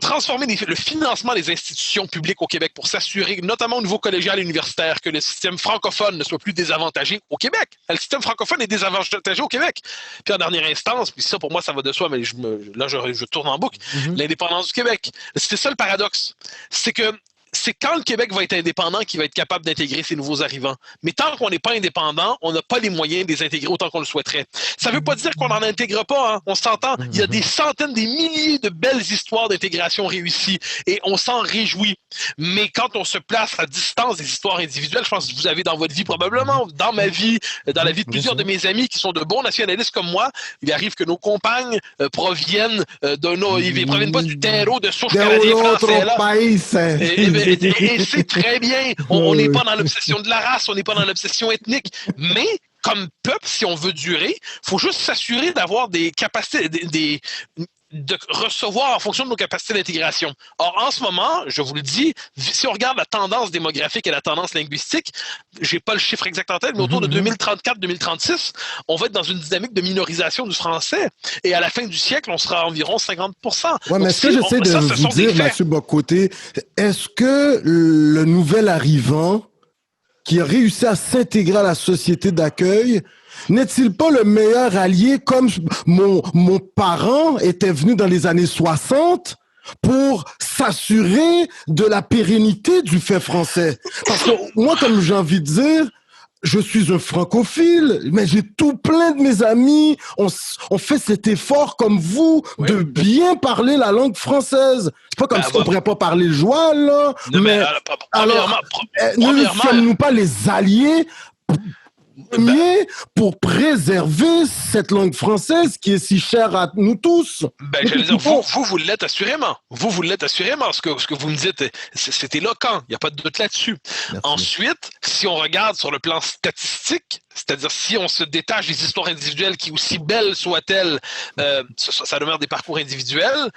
Transformer le financement des institutions publiques au Québec pour s'assurer, notamment au niveau collégial et universitaire, que le système francophone ne soit plus désavantagé au Québec. Le système francophone est désavantagé au Québec. Puis en dernière instance, puis ça pour moi ça va de soi, mais je tourne en boucle, l'indépendance du Québec. C'est ça le paradoxe. C'est quand le Québec va être indépendant qu'il va être capable d'intégrer ces nouveaux arrivants. Mais tant qu'on n'est pas indépendant, on n'a pas les moyens de les intégrer autant qu'on le souhaiterait. Ça ne veut pas dire qu'on n'en intègre pas. Hein. On s'entend. Il y a des centaines, des milliers de belles histoires d'intégration réussies et on s'en réjouit. Mais quand on se place à distance des histoires individuelles, je pense que vous avez dans votre vie probablement, dans ma vie, dans la vie de plusieurs de mes amis qui sont de bons nationalistes comme moi, il arrive que nos compagnes proviennent ils proviennent pas du terreau de source canadien français. Là. Et c'est très bien. On n'est pas dans l'obsession de la race, on n'est pas dans l'obsession ethnique. Mais comme peuple, si on veut durer, il faut juste s'assurer d'avoir des capacités, de recevoir en fonction de nos capacités d'intégration. Or, en ce moment, je vous le dis, si on regarde la tendance démographique et la tendance linguistique, j'ai pas le chiffre exact en tête, mais autour de 2034-2036, on va être dans une dynamique de minorisation du français. Et à la fin du siècle, on sera à environ 50%. Ouais, mais ce que j'essaie de vous dire, M. Bock-Côté, est-ce que le nouvel arrivant qui a réussi à s'intégrer à la société d'accueil n'est-il pas le meilleur allié comme mon parent était venu dans les années 60 pour s'assurer de la pérennité du fait français? Parce que moi, comme j'ai envie de dire, je suis un francophile, mais j'ai tout plein de mes amis. On fait cet effort comme vous de bien parler la langue française. C'est pas comme si on pourrait pas parler le joual, là. Non, mais alors, ne sommes-nous pas les alliés pour préserver cette langue française qui est si chère à nous tous? J'allais dire, vous l'êtes assurément. Vous l'êtes assurément. Ce que vous me dites, c'est éloquent. Il n'y a pas de doute là-dessus. Merci. Ensuite, si on regarde sur le plan statistique, c'est-à-dire si on se détache des histoires individuelles qui, aussi belles soient-elles, ça demeure des parcours individuels,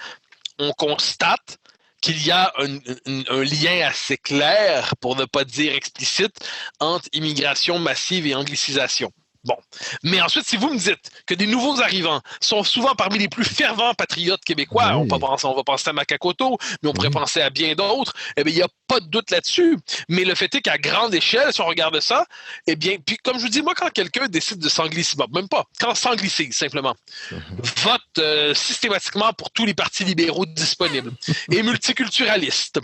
on constate qu'il y a un lien assez clair, pour ne pas dire explicite, entre immigration massive et anglicisation. Bon. Mais ensuite, si vous me dites que des nouveaux arrivants sont souvent parmi les plus fervents patriotes québécois, on va penser à Makakoto, mais on pourrait penser à bien d'autres, eh bien, il n'y a pas de doute là-dessus. Mais le fait est qu'à grande échelle, si on regarde ça, eh bien, puis comme je vous dis, moi, quand quelqu'un décide de s'anglicer, même pas, quand s'anglicise simplement, vote systématiquement pour tous les partis libéraux disponibles et multiculturalistes.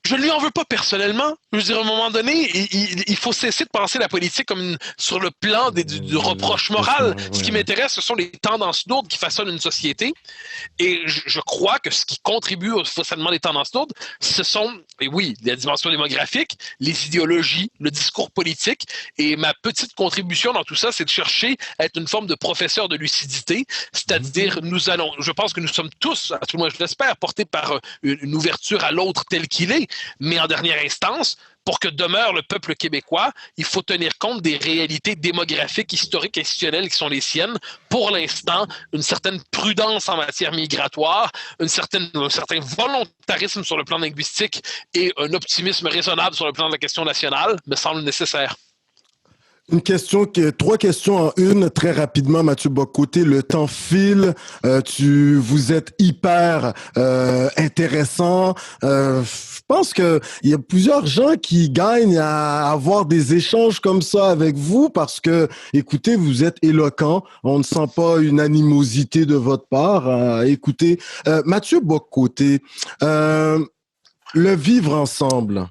Je ne lui en veux pas personnellement. Je veux dire, à un moment donné, il faut cesser de penser la politique comme sur le plan du reproche moral. Ce qui m'intéresse, ce sont les tendances lourdes qui façonnent une société. Et je crois que ce qui contribue au façonnement des tendances lourdes, ce sont, et oui, la dimension démographique, les idéologies, le discours politique. Et ma petite contribution dans tout ça, c'est de chercher à être une forme de professeur de lucidité. C'est-à-dire, je pense que nous sommes tous, à tout le moins je l'espère, portés par une ouverture à l'autre tel qu'il est. Mais en dernière instance, pour que demeure le peuple québécois, il faut tenir compte des réalités démographiques, historiques, institutionnelles qui sont les siennes. Pour l'instant, une certaine prudence en matière migratoire, un certain volontarisme sur le plan linguistique et un optimisme raisonnable sur le plan de la question nationale me semblent nécessaires. Trois questions en une, très rapidement, Mathieu Bock-Côté. Le temps file, vous êtes hyper intéressant. Je pense que il y a plusieurs gens qui gagnent à avoir des échanges comme ça avec vous parce que, écoutez, vous êtes éloquent. On ne sent pas une animosité de votre part. Écoutez, Mathieu Bock-Côté, le vivre ensemble.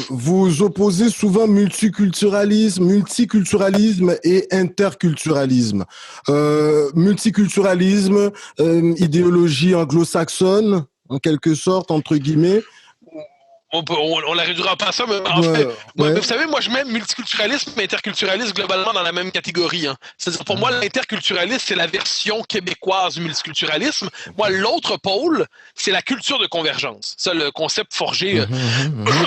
Vous opposez souvent multiculturalisme et interculturalisme. Multiculturalisme, idéologie anglo-saxonne, en quelque sorte, entre guillemets. On la réduira pas à ça, mais en fait, vous savez, moi je mets multiculturalisme et interculturalisme globalement dans la même catégorie. Hein. C'est-à-dire, pour moi, l'interculturalisme, c'est la version québécoise du multiculturalisme. Moi, l'autre pôle, c'est la culture de convergence. Ça, le concept forgé,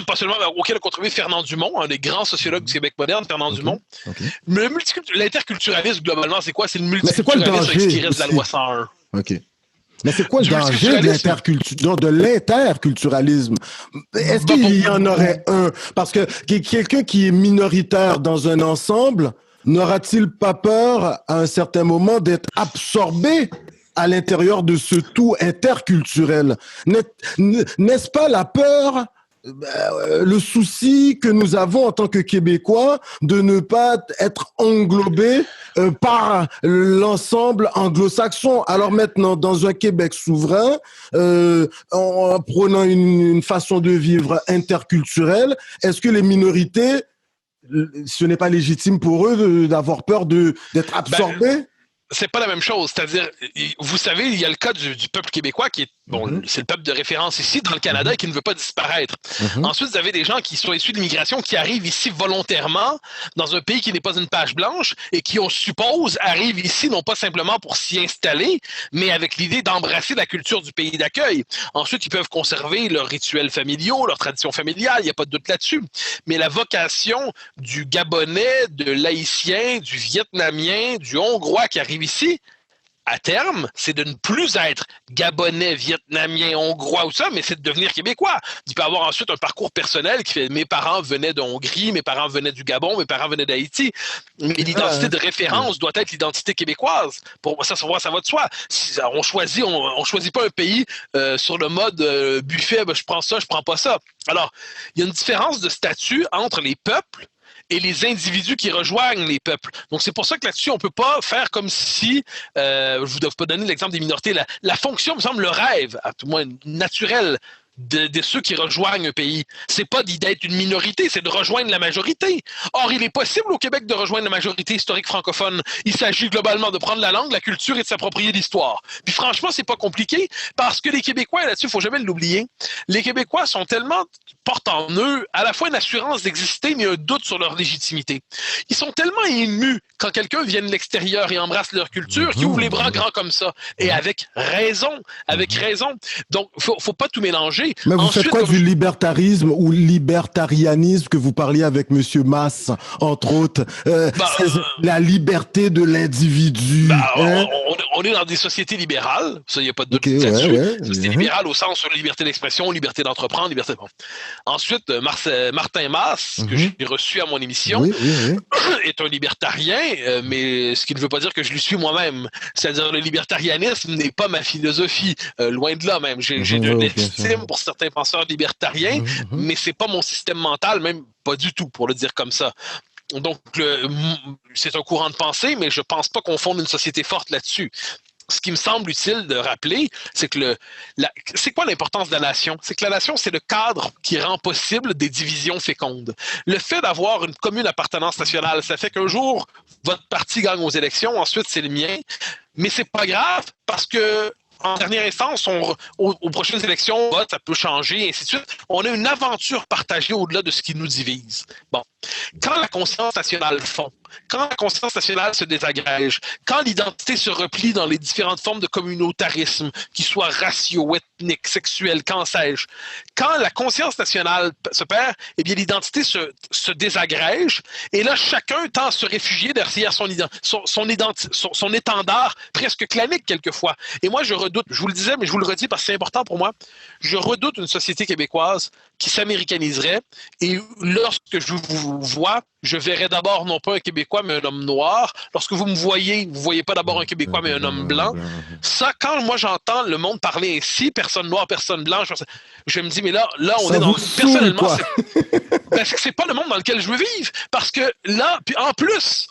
pas seulement auquel a contribué Fernand Dumont, un des grands sociologues du Québec moderne, Fernand Dumont. Mais l'interculturalisme, globalement, c'est quoi? C'est le multiculturalisme qui reste de la loi 101. OK. Mais c'est quoi le danger de l'interculturalisme? Est-ce qu'il y en aurait un? Parce que quelqu'un qui est minoritaire dans un ensemble, n'aura-t-il pas peur à un certain moment d'être absorbé à l'intérieur de ce tout interculturel? N'est-ce pas la peur, le souci que nous avons en tant que Québécois de ne pas être englobés par l'ensemble anglo-saxon? Alors maintenant, dans un Québec souverain, en prenant une façon de vivre interculturelle, est-ce que les minorités, ce n'est pas légitime pour eux d'avoir peur d'être absorbés? C'est pas la même chose. C'est-à-dire, vous savez, il y a le cas du peuple québécois qui est, c'est le peuple de référence ici, dans le Canada, et qui ne veut pas disparaître. Ensuite, vous avez des gens qui sont issus de l'immigration, qui arrivent ici volontairement, dans un pays qui n'est pas une page blanche, et qui, on suppose, arrivent ici, non pas simplement pour s'y installer, mais avec l'idée d'embrasser la culture du pays d'accueil. Ensuite, ils peuvent conserver leurs rituels familiaux, leurs traditions familiales, il n'y a pas de doute là-dessus. Mais la vocation du Gabonais, de l'Haïtien, du Vietnamien, du Hongrois qui arrive ici, à terme, c'est de ne plus être Gabonais, Vietnamien, Hongrois ou ça, mais c'est de devenir Québécois. Il peut avoir ensuite un parcours personnel qui fait mes parents venaient de Hongrie, mes parents venaient du Gabon, mes parents venaient d'Haïti. Mais l'identité de référence doit être l'identité québécoise. Pour moi, ça va de soi. On choisit pas un pays sur le mode buffet, je prends ça, je prends pas ça. Alors, il y a une différence de statut entre les peuples et les individus qui rejoignent les peuples. Donc, c'est pour ça que là-dessus, on ne peut pas faire comme si, je ne vous dois pas donner l'exemple des minorités, la fonction, me semble, le rêve, à tout le moins naturel, de ceux qui rejoignent un pays. C'est pas d'être une minorité, c'est de rejoindre la majorité. Or, il est possible au Québec de rejoindre la majorité historique francophone. Il s'agit globalement de prendre la langue, la culture et de s'approprier l'histoire. Puis franchement, c'est pas compliqué parce que les Québécois, là-dessus, il faut jamais l'oublier, les Québécois sont tellement, portent en eux à la fois une assurance d'exister, mais un doute sur leur légitimité. Ils sont tellement émus quand quelqu'un vient de l'extérieur et embrasse leur culture qu'ils ouvrent les bras grands comme ça. Et avec raison, Donc, faut pas tout mélanger. Mais vous faites quoi du libertarisme ou libertarianisme que vous parliez avec Monsieur Masse, entre autres? La liberté de l'individu. On est dans des sociétés libérales, ça, il n'y a pas de doute là-dessus. Société libérale au sens de liberté d'expression, liberté d'entreprendre, liberté de... Ensuite, Martin Masse, que j'ai reçu à mon émission, est un libertarien, mais ce qui ne veut pas dire que je lui suis moi-même. C'est-à-dire, le libertarianisme n'est pas ma philosophie, loin de là même. J'ai de l'estime pour certains penseurs libertariens, mais c'est pas mon système mental, même pas du tout, pour le dire comme ça. Donc, c'est un courant de pensée, mais je pense pas qu'on fonde une société forte là-dessus. Ce qui me semble utile de rappeler, c'est que c'est quoi l'importance de la nation? C'est que la nation, c'est le cadre qui rend possible des divisions fécondes. Le fait d'avoir une commune appartenance nationale, ça fait qu'un jour, votre parti gagne aux élections, ensuite c'est le mien, mais c'est pas grave parce que en dernière instance, aux prochaines élections, ça peut changer, et ainsi de suite. On a une aventure partagée au-delà de ce qui nous divise. Bon. Quand la conscience nationale fond, quand la conscience nationale se désagrège, quand l'identité se replie dans les différentes formes de communautarisme, qu'ils soient raciaux, ethniques, sexuels, qu'en sais-je, quand la conscience nationale se perd, eh bien l'identité se désagrège, et là, chacun tend à se réfugier derrière son étendard presque clanique quelquefois. Et moi, je redoute, je vous le disais, mais je vous le redis parce que c'est important pour moi, je redoute une société québécoise qui s'américaniserait, et lorsque je vous vois je verrais d'abord non pas un Québécois, mais un homme noir. Lorsque vous me voyez, vous voyez pas d'abord un Québécois, mais un homme blanc. Ça, quand moi j'entends le monde parler ainsi, personne noire, personne blanche, je me dis, mais là on ça est dans... Personnellement, c'est pas le monde dans lequel je veux vivre. Parce que là, puis en plus,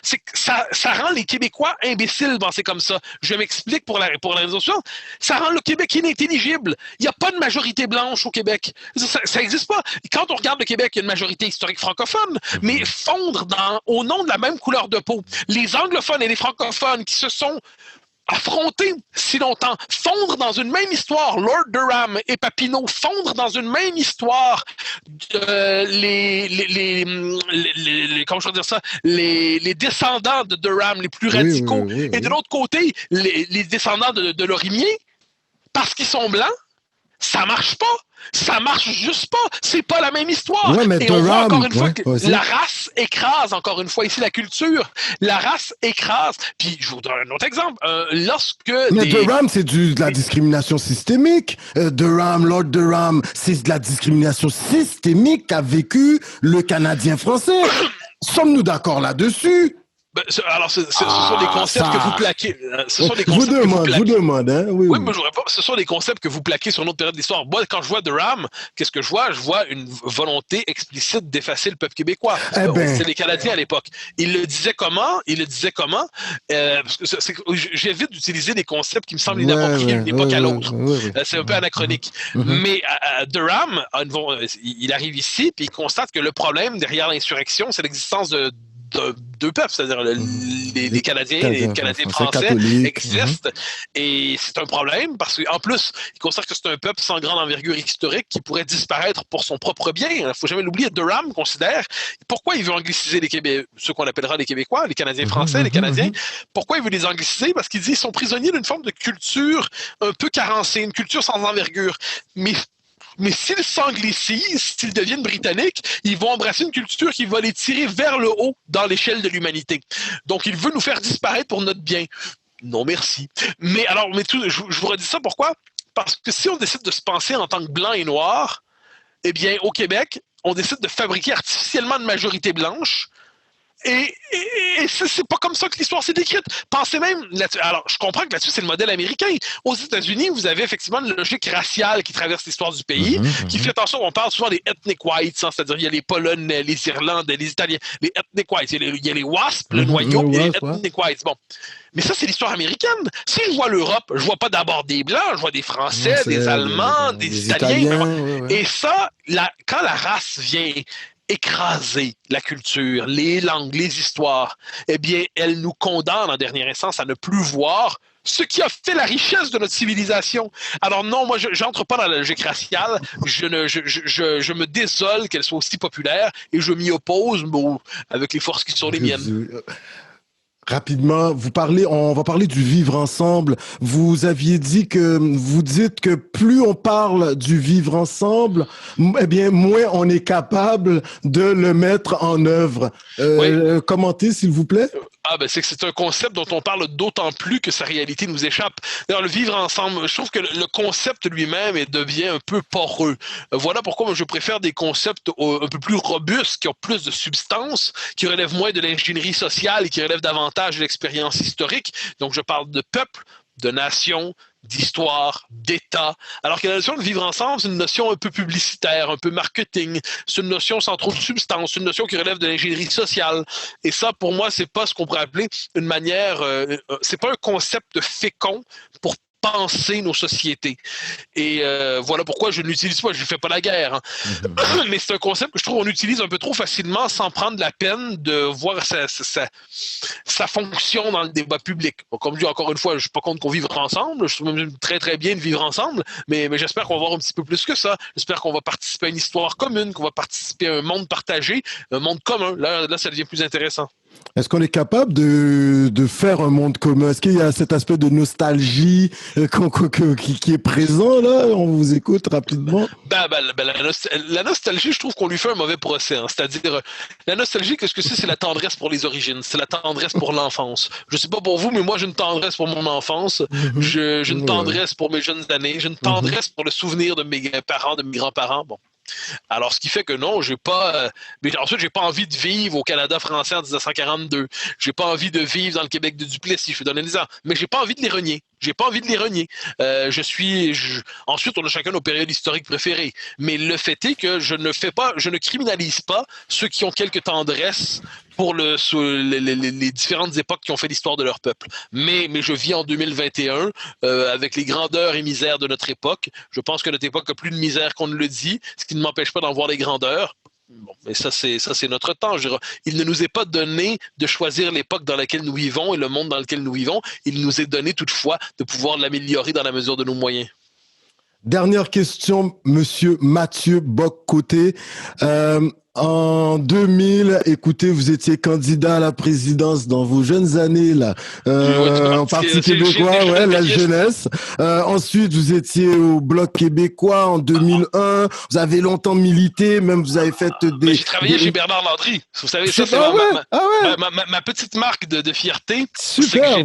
c'est que ça rend les Québécois imbéciles de penser comme ça. Je m'explique pour la raison suivante. Ça rend le Québec inintelligible. Il n'y a pas de majorité blanche au Québec. Ça n'existe pas. Quand on regarde le Québec, il y a une majorité historique francophone, mais fondre au nom de la même couleur de peau, les anglophones et les francophones qui se sont affronter si longtemps, fondre dans une même histoire, Lord Durham et Papineau, fondre dans une même histoire, comment je veux dire ça, les descendants de Durham, les plus radicaux, et de l'autre côté, les descendants de Lorimier, parce qu'ils sont blancs, ça marche pas. Ça marche juste pas. C'est pas la même histoire. Ouais, mais et Durham, on voit encore une fois que la race écrase, encore une fois, ici, la culture. La race écrase. Puis, je vous donne un autre exemple. Mais Durham, c'est de la discrimination systémique. Lord Durham, c'est de la discrimination systémique qu'a vécu le Canadien français. Sommes-nous d'accord là-dessus? Alors, ce sont des concepts que vous plaquez. Ce sont des concepts je vous demande, hein? Oui, mais je vous réponds. Ce sont des concepts que vous plaquez sur une autre période de l'histoire. Moi, quand je vois Durham, qu'est-ce que je vois? Je vois une volonté explicite d'effacer le peuple québécois. C'est les Canadiens à l'époque. Il le disait comment? Parce que j'évite d'utiliser des concepts qui me semblent inappropriés d'une époque à l'autre. C'est un peu anachronique. Mais Durham, il arrive ici, puis il constate que le problème derrière l'insurrection, c'est l'existence de deux peuples, c'est-à-dire les Canadiens et les Canadiens français existent. Et c'est un problème parce qu'en plus, il constate que c'est un peuple sans grande envergure historique qui pourrait disparaître pour son propre bien. Il ne faut jamais l'oublier. Durham considère pourquoi il veut angliciser ceux qu'on appellera les Québécois, les Canadiens français, les Canadiens. Pourquoi il veut les angliciser? Parce qu'il dit qu'ils sont prisonniers d'une forme de culture un peu carencée, une culture sans envergure. Mais s'ils s'anglicisent, s'ils deviennent britanniques, ils vont embrasser une culture qui va les tirer vers le haut dans l'échelle de l'humanité. Donc, il veut nous faire disparaître pour notre bien. Non, merci. Je vous redis ça, pourquoi? Parce que si on décide de se penser en tant que blanc et noir, eh bien, au Québec, on décide de fabriquer artificiellement une majorité blanche. Et c'est pas comme ça que l'histoire s'est décrite. Pensez même là-dessus. Alors, je comprends que là-dessus, c'est le modèle américain. Aux États-Unis, vous avez effectivement une logique raciale qui traverse l'histoire du pays, qui fait attention, on parle souvent des ethnic whites, c'est-à-dire il y a les Polonais, les Irlandais, les Italiens, les ethnic whites, il y a les WASP, le noyau, il y a les ethnic whites. Bon. Mais ça, c'est l'histoire américaine. Si je vois l'Europe, je vois pas d'abord des Blancs, je vois des Français, des Allemands, des Italiens. Et ça, quand la race vient écraser la culture, les langues, les histoires, eh bien, elle nous condamne en dernière instance à ne plus voir ce qui a fait la richesse de notre civilisation. Alors non, moi, je n'entre pas dans la logique raciale. Je me désole qu'elle soit aussi populaire et je m'y oppose avec les forces qui sont les miennes. Rapidement, on va parler du vivre ensemble. Vous dites que plus on parle du vivre ensemble, eh bien, moins on est capable de le mettre en œuvre. Commentez, s'il vous plaît. C'est que c'est un concept dont on parle d'autant plus que sa réalité nous échappe. D'ailleurs, le vivre ensemble, je trouve que le concept lui-même devient un peu poreux. Voilà pourquoi moi, je préfère des concepts un peu plus robustes, qui ont plus de substance, qui relèvent moins de l'ingénierie sociale et qui relèvent davantage de l'expérience historique. Donc, je parle de peuple, de nation, d'histoire, d'État. Alors que la notion de vivre ensemble, c'est une notion un peu publicitaire, un peu marketing. C'est une notion sans trop de substance, c'est une notion qui relève de l'ingénierie sociale. Et ça, pour moi, c'est pas ce qu'on pourrait appeler une manière... c'est pas un concept fécond pour penser nos sociétés. Et voilà pourquoi je ne l'utilise pas. Je ne fais pas la guerre. Hein. Mais c'est un concept que je trouve qu'on utilise un peu trop facilement sans prendre la peine de voir sa fonction dans le débat public. Bon, comme je dis encore une fois, je ne suis pas contre qu'on vive ensemble. Je trouve même très, très bien de vivre ensemble. Mais j'espère qu'on va voir un petit peu plus que ça. J'espère qu'on va participer à une histoire commune, qu'on va participer à un monde partagé, un monde commun. Là, ça devient plus intéressant. Est-ce qu'on est capable de faire un monde commun? Est-ce qu'il y a cet aspect de nostalgie qui est présent, là? On vous écoute rapidement. La nostalgie, je trouve qu'on lui fait un mauvais procès. Hein. C'est-à-dire, la nostalgie, qu'est-ce que c'est? C'est la tendresse pour les origines. C'est la tendresse pour l'enfance. Je sais pas pour vous, mais moi, j'ai une tendresse pour mon enfance. J'ai une tendresse pour mes jeunes années. J'ai une tendresse pour le souvenir de mes parents, de mes grands-parents. Bon. Alors, ce qui fait que non, mais ensuite, j'ai pas envie de vivre au Canada français en 1942. J'ai pas envie de vivre dans le Québec de Duplessis, je vous donne un exemple. Mais j'ai pas envie de les renier. J'ai pas envie de les renier. Ensuite, on a chacun nos périodes historiques préférées. Mais le fait est que je ne criminalise pas ceux qui ont quelque tendresse pour les différentes époques qui ont fait l'histoire de leur peuple. Mais je vis en 2021 avec les grandeurs et misères de notre époque. Je pense que notre époque a plus de misère qu'on ne le dit, ce qui ne m'empêche pas d'en voir les grandeurs. Bon, mais ça c'est notre temps. Il ne nous est pas donné de choisir l'époque dans laquelle nous vivons et le monde dans lequel nous vivons. Il nous est donné toutefois de pouvoir l'améliorer dans la mesure de nos moyens. Dernière question, Monsieur Mathieu Bock-Côté. En 2000, écoutez, vous étiez candidat à la présidence dans vos jeunes années, là, en Parti québécois, la jeunesse. Ensuite, vous étiez au Bloc québécois en 2001. Vous avez longtemps milité, même vous avez fait j'ai travaillé chez Bernard Landry. Vous savez, ça, c'est ma petite marque de fierté. Super.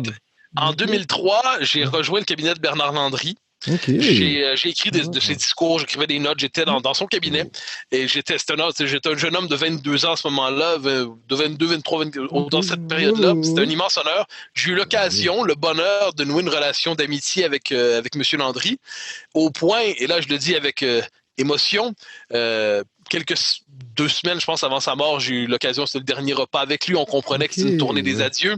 En 2003, j'ai rejoint le cabinet de Bernard Landry. Okay. J'ai écrit de ses discours, j'écrivais des notes, j'étais dans son cabinet et j'étais un jeune homme de 22 ans à ce moment-là, de 22, 23, 24, dans cette période-là. C'était un immense honneur. J'ai eu l'occasion, le bonheur de nouer une relation d'amitié avec M. Landry, au point, et là je le dis avec émotion, 2 semaines, je pense, avant sa mort, j'ai eu l'occasion, c'était le dernier repas avec lui, on comprenait que c'était une tournée des adieux.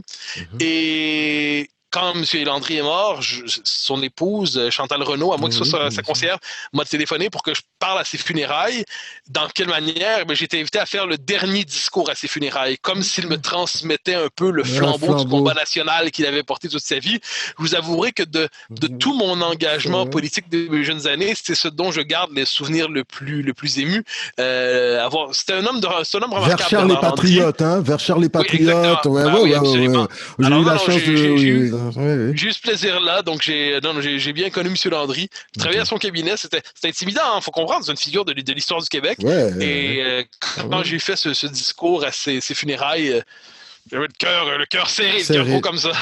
Et quand M. Landry est mort, son épouse, Chantal Renaud, à moins que ce soit sa conseillère, m'a téléphoné pour que je parle à ses funérailles. Dans quelle manière? J'ai été invité à faire le dernier discours à ses funérailles, comme s'il me transmettait un peu le flambeau du combat national qu'il avait porté toute sa vie. Je vous avouerai que de tout mon engagement politique de mes jeunes années, c'est ce dont je garde les souvenirs le plus ému. C'était un homme remarquable. Vers Charles les Patriotes, hein? Vers Charles les Patriotes. Oui, absolument. J'ai eu la chance de... J'ai eu ce plaisir-là, donc j'ai bien connu M. Landry. Travailler à son cabinet, c'était intimidant, il faut comprendre, c'est une figure de l'histoire du Québec. Quand j'ai fait ce discours à ses funérailles, j'avais le cœur serré, le cœur gros comme ça.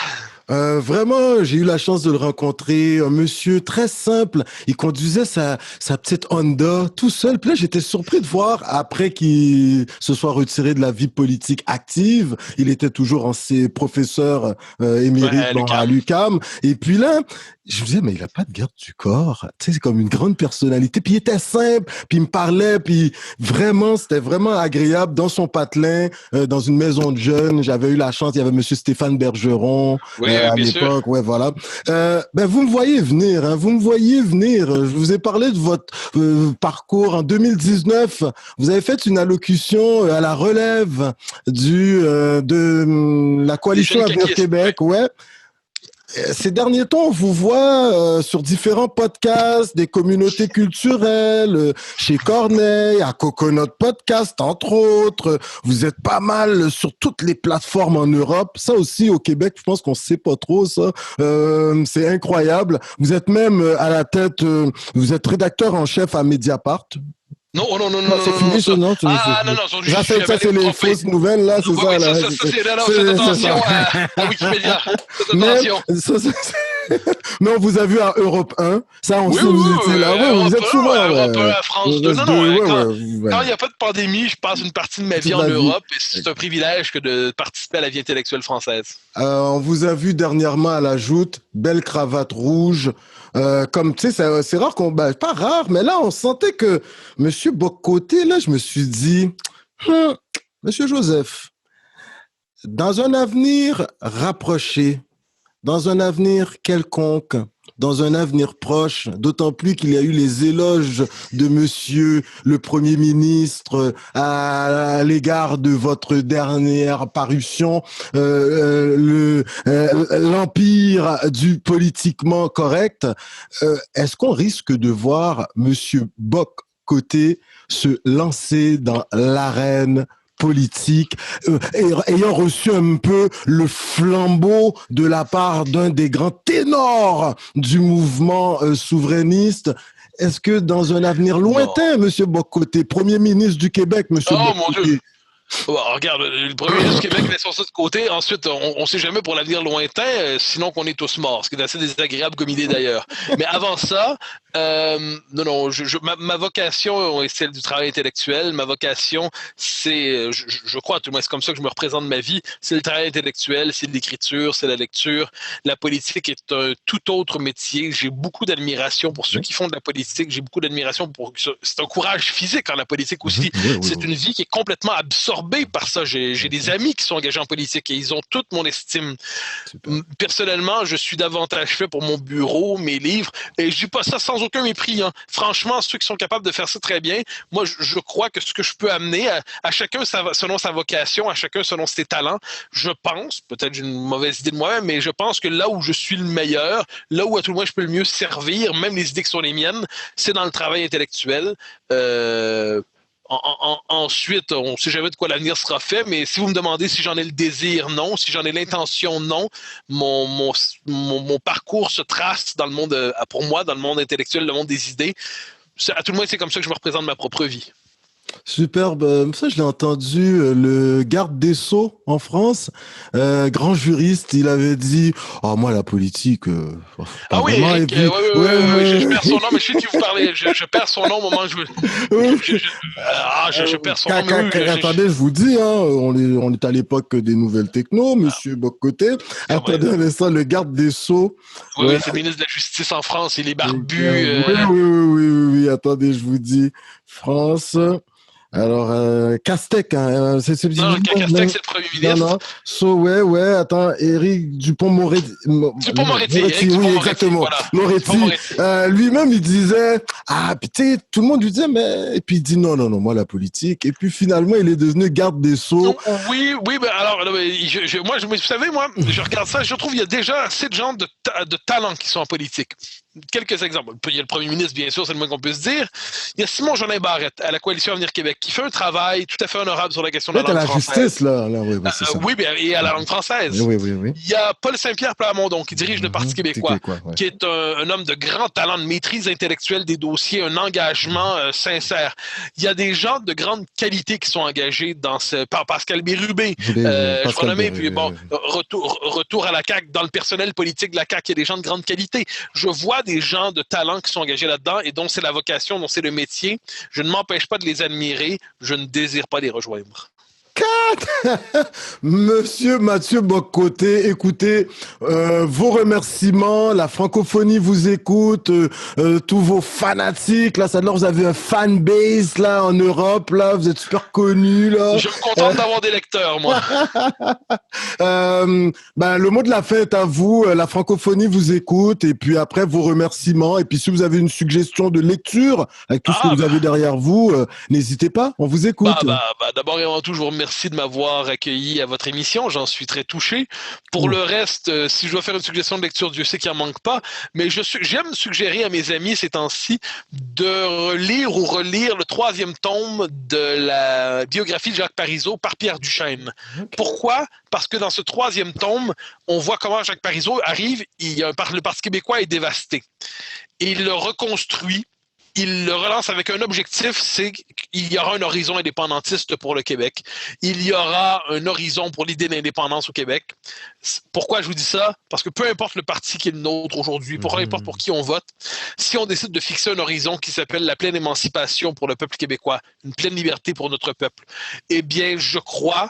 Vraiment, j'ai eu la chance de le rencontrer. Un monsieur très simple. Il conduisait sa petite Honda tout seul. Puis là, j'étais surpris de voir, après qu'il se soit retiré de la vie politique active, il était toujours professeur émérite à l'UQAM. Et puis là, je me disais, mais il a pas de garde du corps. Tu sais, c'est comme une grande personnalité. Puis il était simple, puis il me parlait, puis vraiment, c'était vraiment agréable dans son patelin, dans une maison de jeunes. J'avais eu la chance, il y avait monsieur Stéphane Bergeron. À l'époque, voilà. Vous me voyez venir, hein, vous me voyez venir. Je vous ai parlé de votre parcours en 2019. Vous avez fait une allocution à la relève de la coalition Avenir Québec, Ces derniers temps, on vous voit sur différents podcasts, des communautés culturelles, chez Corneille, à Coconut Podcast, entre autres. Vous êtes pas mal sur toutes les plateformes en Europe. Ça aussi, au Québec, je pense qu'on sait pas trop ça. C'est incroyable. Vous êtes même à la tête, vous êtes rédacteur en chef à Mediapart. Non. C'est fini, ça, non? Ça, c'est les fausses nouvelles, là, c'est ça, là. Faites attention à Wikipédia. Mais on vous a vu à Europe 1. Ça, on sait vous étiez là. Vous êtes souvent là. Europe 1 à France 2. Quand il n'y a pas de pandémie, je passe une partie de ma vie en Europe et c'est un privilège que de participer à la vie intellectuelle française. On vous a vu dernièrement à la Joute, belle cravate rouge. Comme tu sais, c'est rare pas rare, mais là on sentait que Monsieur Bock-Côté, là, je me suis dit, Monsieur Joseph, dans un avenir rapproché, dans un avenir quelconque, dans un avenir proche, d'autant plus qu'il y a eu les éloges de Monsieur le Premier ministre à l'égard de votre dernière parution, l'empire du politiquement correct. Est-ce qu'on risque de voir Monsieur Bock-Côté se lancer dans l'arène politique, ayant reçu un peu le flambeau de la part d'un des grands ténors du mouvement souverainiste? Est-ce que dans un avenir lointain, Monsieur Bock-Côté, Premier ministre du Québec, Monsieur Bock-Côté, Bon, regarde, le premier ministre du Québec, laissons ça de côté. Ensuite, on ne sait jamais pour l'avenir lointain, sinon qu'on est tous morts, ce qui est assez désagréable comme idée d'ailleurs. Mais avant ça, non, ma vocation est celle du travail intellectuel. Ma vocation, c'est, je crois, tout le moins, c'est comme ça que je me représente ma vie, c'est le travail intellectuel, c'est l'écriture, c'est la lecture. La politique est un tout autre métier. J'ai beaucoup d'admiration pour ceux qui font de la politique. J'ai beaucoup d'admiration pour... C'est un courage physique en la politique aussi. C'est une vie qui est complètement absorbée par ça. J'ai des amis qui sont engagés en politique et ils ont toute mon estime. Super. Personnellement, je suis davantage fait pour mon bureau, mes livres, et je dis pas ça sans aucun mépris. Hein. Franchement, ceux qui sont capables de faire ça très bien, moi, je crois que ce que je peux amener à chacun selon sa vocation, à chacun selon ses talents, je pense, peut-être j'ai une mauvaise idée de moi-même, mais je pense que là où je suis le meilleur, là où à tout le moins je peux le mieux servir, même les idées qui sont les miennes, c'est dans le travail intellectuel. Ensuite, on ne sait jamais de quoi l'avenir sera fait, mais si vous me demandez si j'en ai le désir, non. Si j'en ai l'intention, non. Mon parcours se trace dans le monde, pour moi, dans le monde intellectuel, le monde des idées. À tout le moins, c'est comme ça que je me représente ma propre vie. Superbe. Ça, je l'ai entendu, le garde des Sceaux en France, grand juriste, il avait dit « Ah, moi, la politique... ah oui, Eric, je perds son nom, mais je sais de qui vous parlez. Je perds son nom au moment où je perds son nom. Attendez, je vous dis, hein, on est à l'époque des nouvelles techno, monsieur Bocoté. Attendez un instant, le garde des Sceaux... Oui, c'est le ministre de la Justice en France, il est barbu. Oui, attendez, je vous dis, France... Alors, Castex, hein, non, Castex, c'est le premier ministre. Non. Attends, Éric Dupond-Moretti. Dupond-Moretti, oui, exactement. Voilà. Moretti. Lui-même, il disait, putain, tout le monde lui disait, mais... Et puis il dit, non, moi, la politique. Et puis finalement, il est devenu garde des Sceaux. Oui, mais alors, vous savez, moi, je regarde ça, je trouve qu'il y a déjà assez de gens de talent qui sont en politique. Quelques exemples. Il y a le premier ministre, bien sûr, c'est le moins qu'on peut se dire. Il y a Simon-Jeanin Barrette, à la Coalition Avenir Québec, qui fait un travail tout à fait honorable sur la question de la langue française. La justice, là oui, c'est ça. Oui, et à la langue française. Oui. Il y a Paul Saint-Pierre Plamondon, qui dirige le Parti québécois, qui est un homme de grand talent, de maîtrise intellectuelle des dossiers, un engagement sincère. Il y a des gens de grande qualité qui sont engagés dans par Pascal Bérubé, je crois nommer, puis bon, retour à la CAQ, dans le personnel politique de la CAQ, il y a des gens de grande qualité. Je vois des gens de talent qui sont engagés là-dedans et dont c'est la vocation, dont c'est le métier. Je ne m'empêche pas de les admirer. Je ne désire pas les rejoindre. Monsieur Mathieu Bocoté, écoutez, vos remerciements, la francophonie vous écoute, tous vos fanatiques, là, vous avez un fanbase, là, en Europe, là, vous êtes super connus, là. Je me contente d'avoir des lecteurs, moi. Le mot de la fin est à vous, la francophonie vous écoute, et puis après, vos remerciements, et puis si vous avez une suggestion de lecture, avec tout ce que vous avez derrière vous, n'hésitez pas, on vous écoute. D'abord et avant tout, je vous remercie de m'avoir accueilli à votre émission. J'en suis très touché. Pour le reste, si je dois faire une suggestion de lecture, Dieu sait qu'il n'en manque pas. Mais j'aime suggérer à mes amis ces temps-ci de lire ou relire le 3e tome de la biographie de Jacques Parizeau par Pierre Duchesne. Okay. Pourquoi? Parce que dans ce 3e tome, on voit comment Jacques Parizeau arrive. Le Parti québécois est dévasté. Et il le reconstruit. Il le relance avec un objectif, c'est qu'il y aura un horizon indépendantiste pour le Québec. Il y aura un horizon pour l'idée d'indépendance au Québec. Pourquoi je vous dis ça? Parce que peu importe le parti qui est le nôtre aujourd'hui, peu importe pour qui on vote, si on décide de fixer un horizon qui s'appelle la pleine émancipation pour le peuple québécois, une pleine liberté pour notre peuple, eh bien, je crois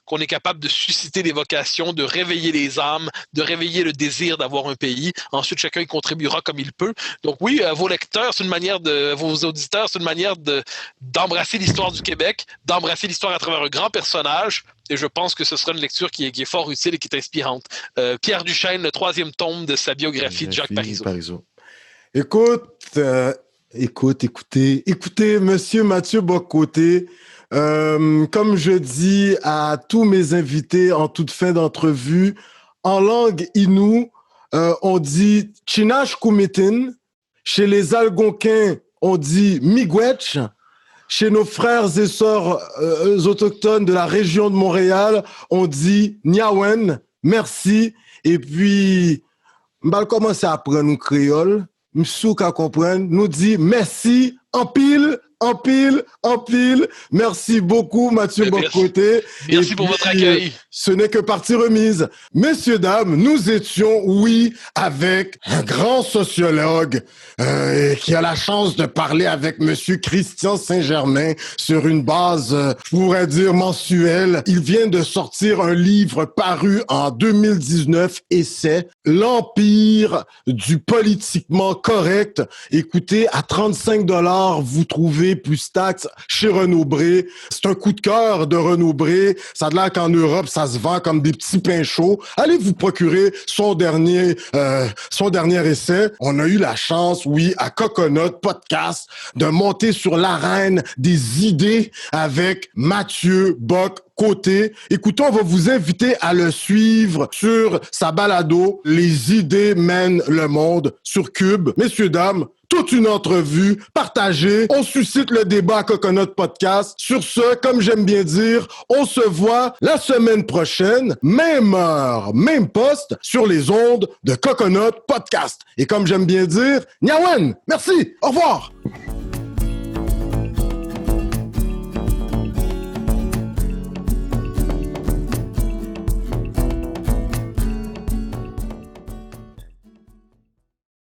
qu'on est capable de susciter des vocations, de réveiller les âmes, de réveiller le désir d'avoir un pays. Ensuite, chacun y contribuera comme il peut. Donc oui, vos lecteurs, vos auditeurs, c'est une manière d'embrasser l'histoire du Québec, d'embrasser l'histoire à travers un grand personnage. Et je pense que ce sera une lecture qui est fort utile et qui est inspirante. Pierre Duchesne, le 3e tome de sa biographie de Jacques Parizeau. Écoutez, monsieur Mathieu Bocoté, comme je dis à tous mes invités en toute fin d'entrevue, en langue Innu, on dit Chinash Kumitin. Chez les Algonquins, on dit Miigwech. Chez nos frères et sœurs autochtones de la région de Montréal, on dit Niawen. Merci. Et puis, on va commencer à apprendre nous créole. M'sou ka comprendre, nous dit merci en pile. en pile. Merci beaucoup, Mathieu Bock-Côté. Merci pour votre accueil. Ce n'est que partie remise. Messieurs, dames, nous étions, oui, avec un grand sociologue qui a la chance de parler avec Monsieur Christian Saint-Germain sur une base, je pourrais dire, mensuelle. Il vient de sortir un livre paru en 2019 et c'est L'Empire du politiquement correct. Écoutez, à 35 $, vous trouvez plus taxes chez Renaud Bré. C'est un coup de cœur de Renaud Bré. Ça a l'air qu'en Europe, ça se vend comme des petits pains chauds. Allez vous procurer son dernier essai. On a eu la chance, oui, à Coconut Podcast, de monter sur l'arène des idées avec Mathieu Bock-Côté. Écoutez, on va vous inviter à le suivre sur sa balado « Les idées mènent le monde » sur Cube. Messieurs, dames, toute une entrevue partagée. On suscite le débat à Coconut Podcast. Sur ce, comme j'aime bien dire, on se voit la semaine prochaine, même heure, même poste, sur les ondes de Coconut Podcast. Et comme j'aime bien dire, Nyawen, merci, au revoir.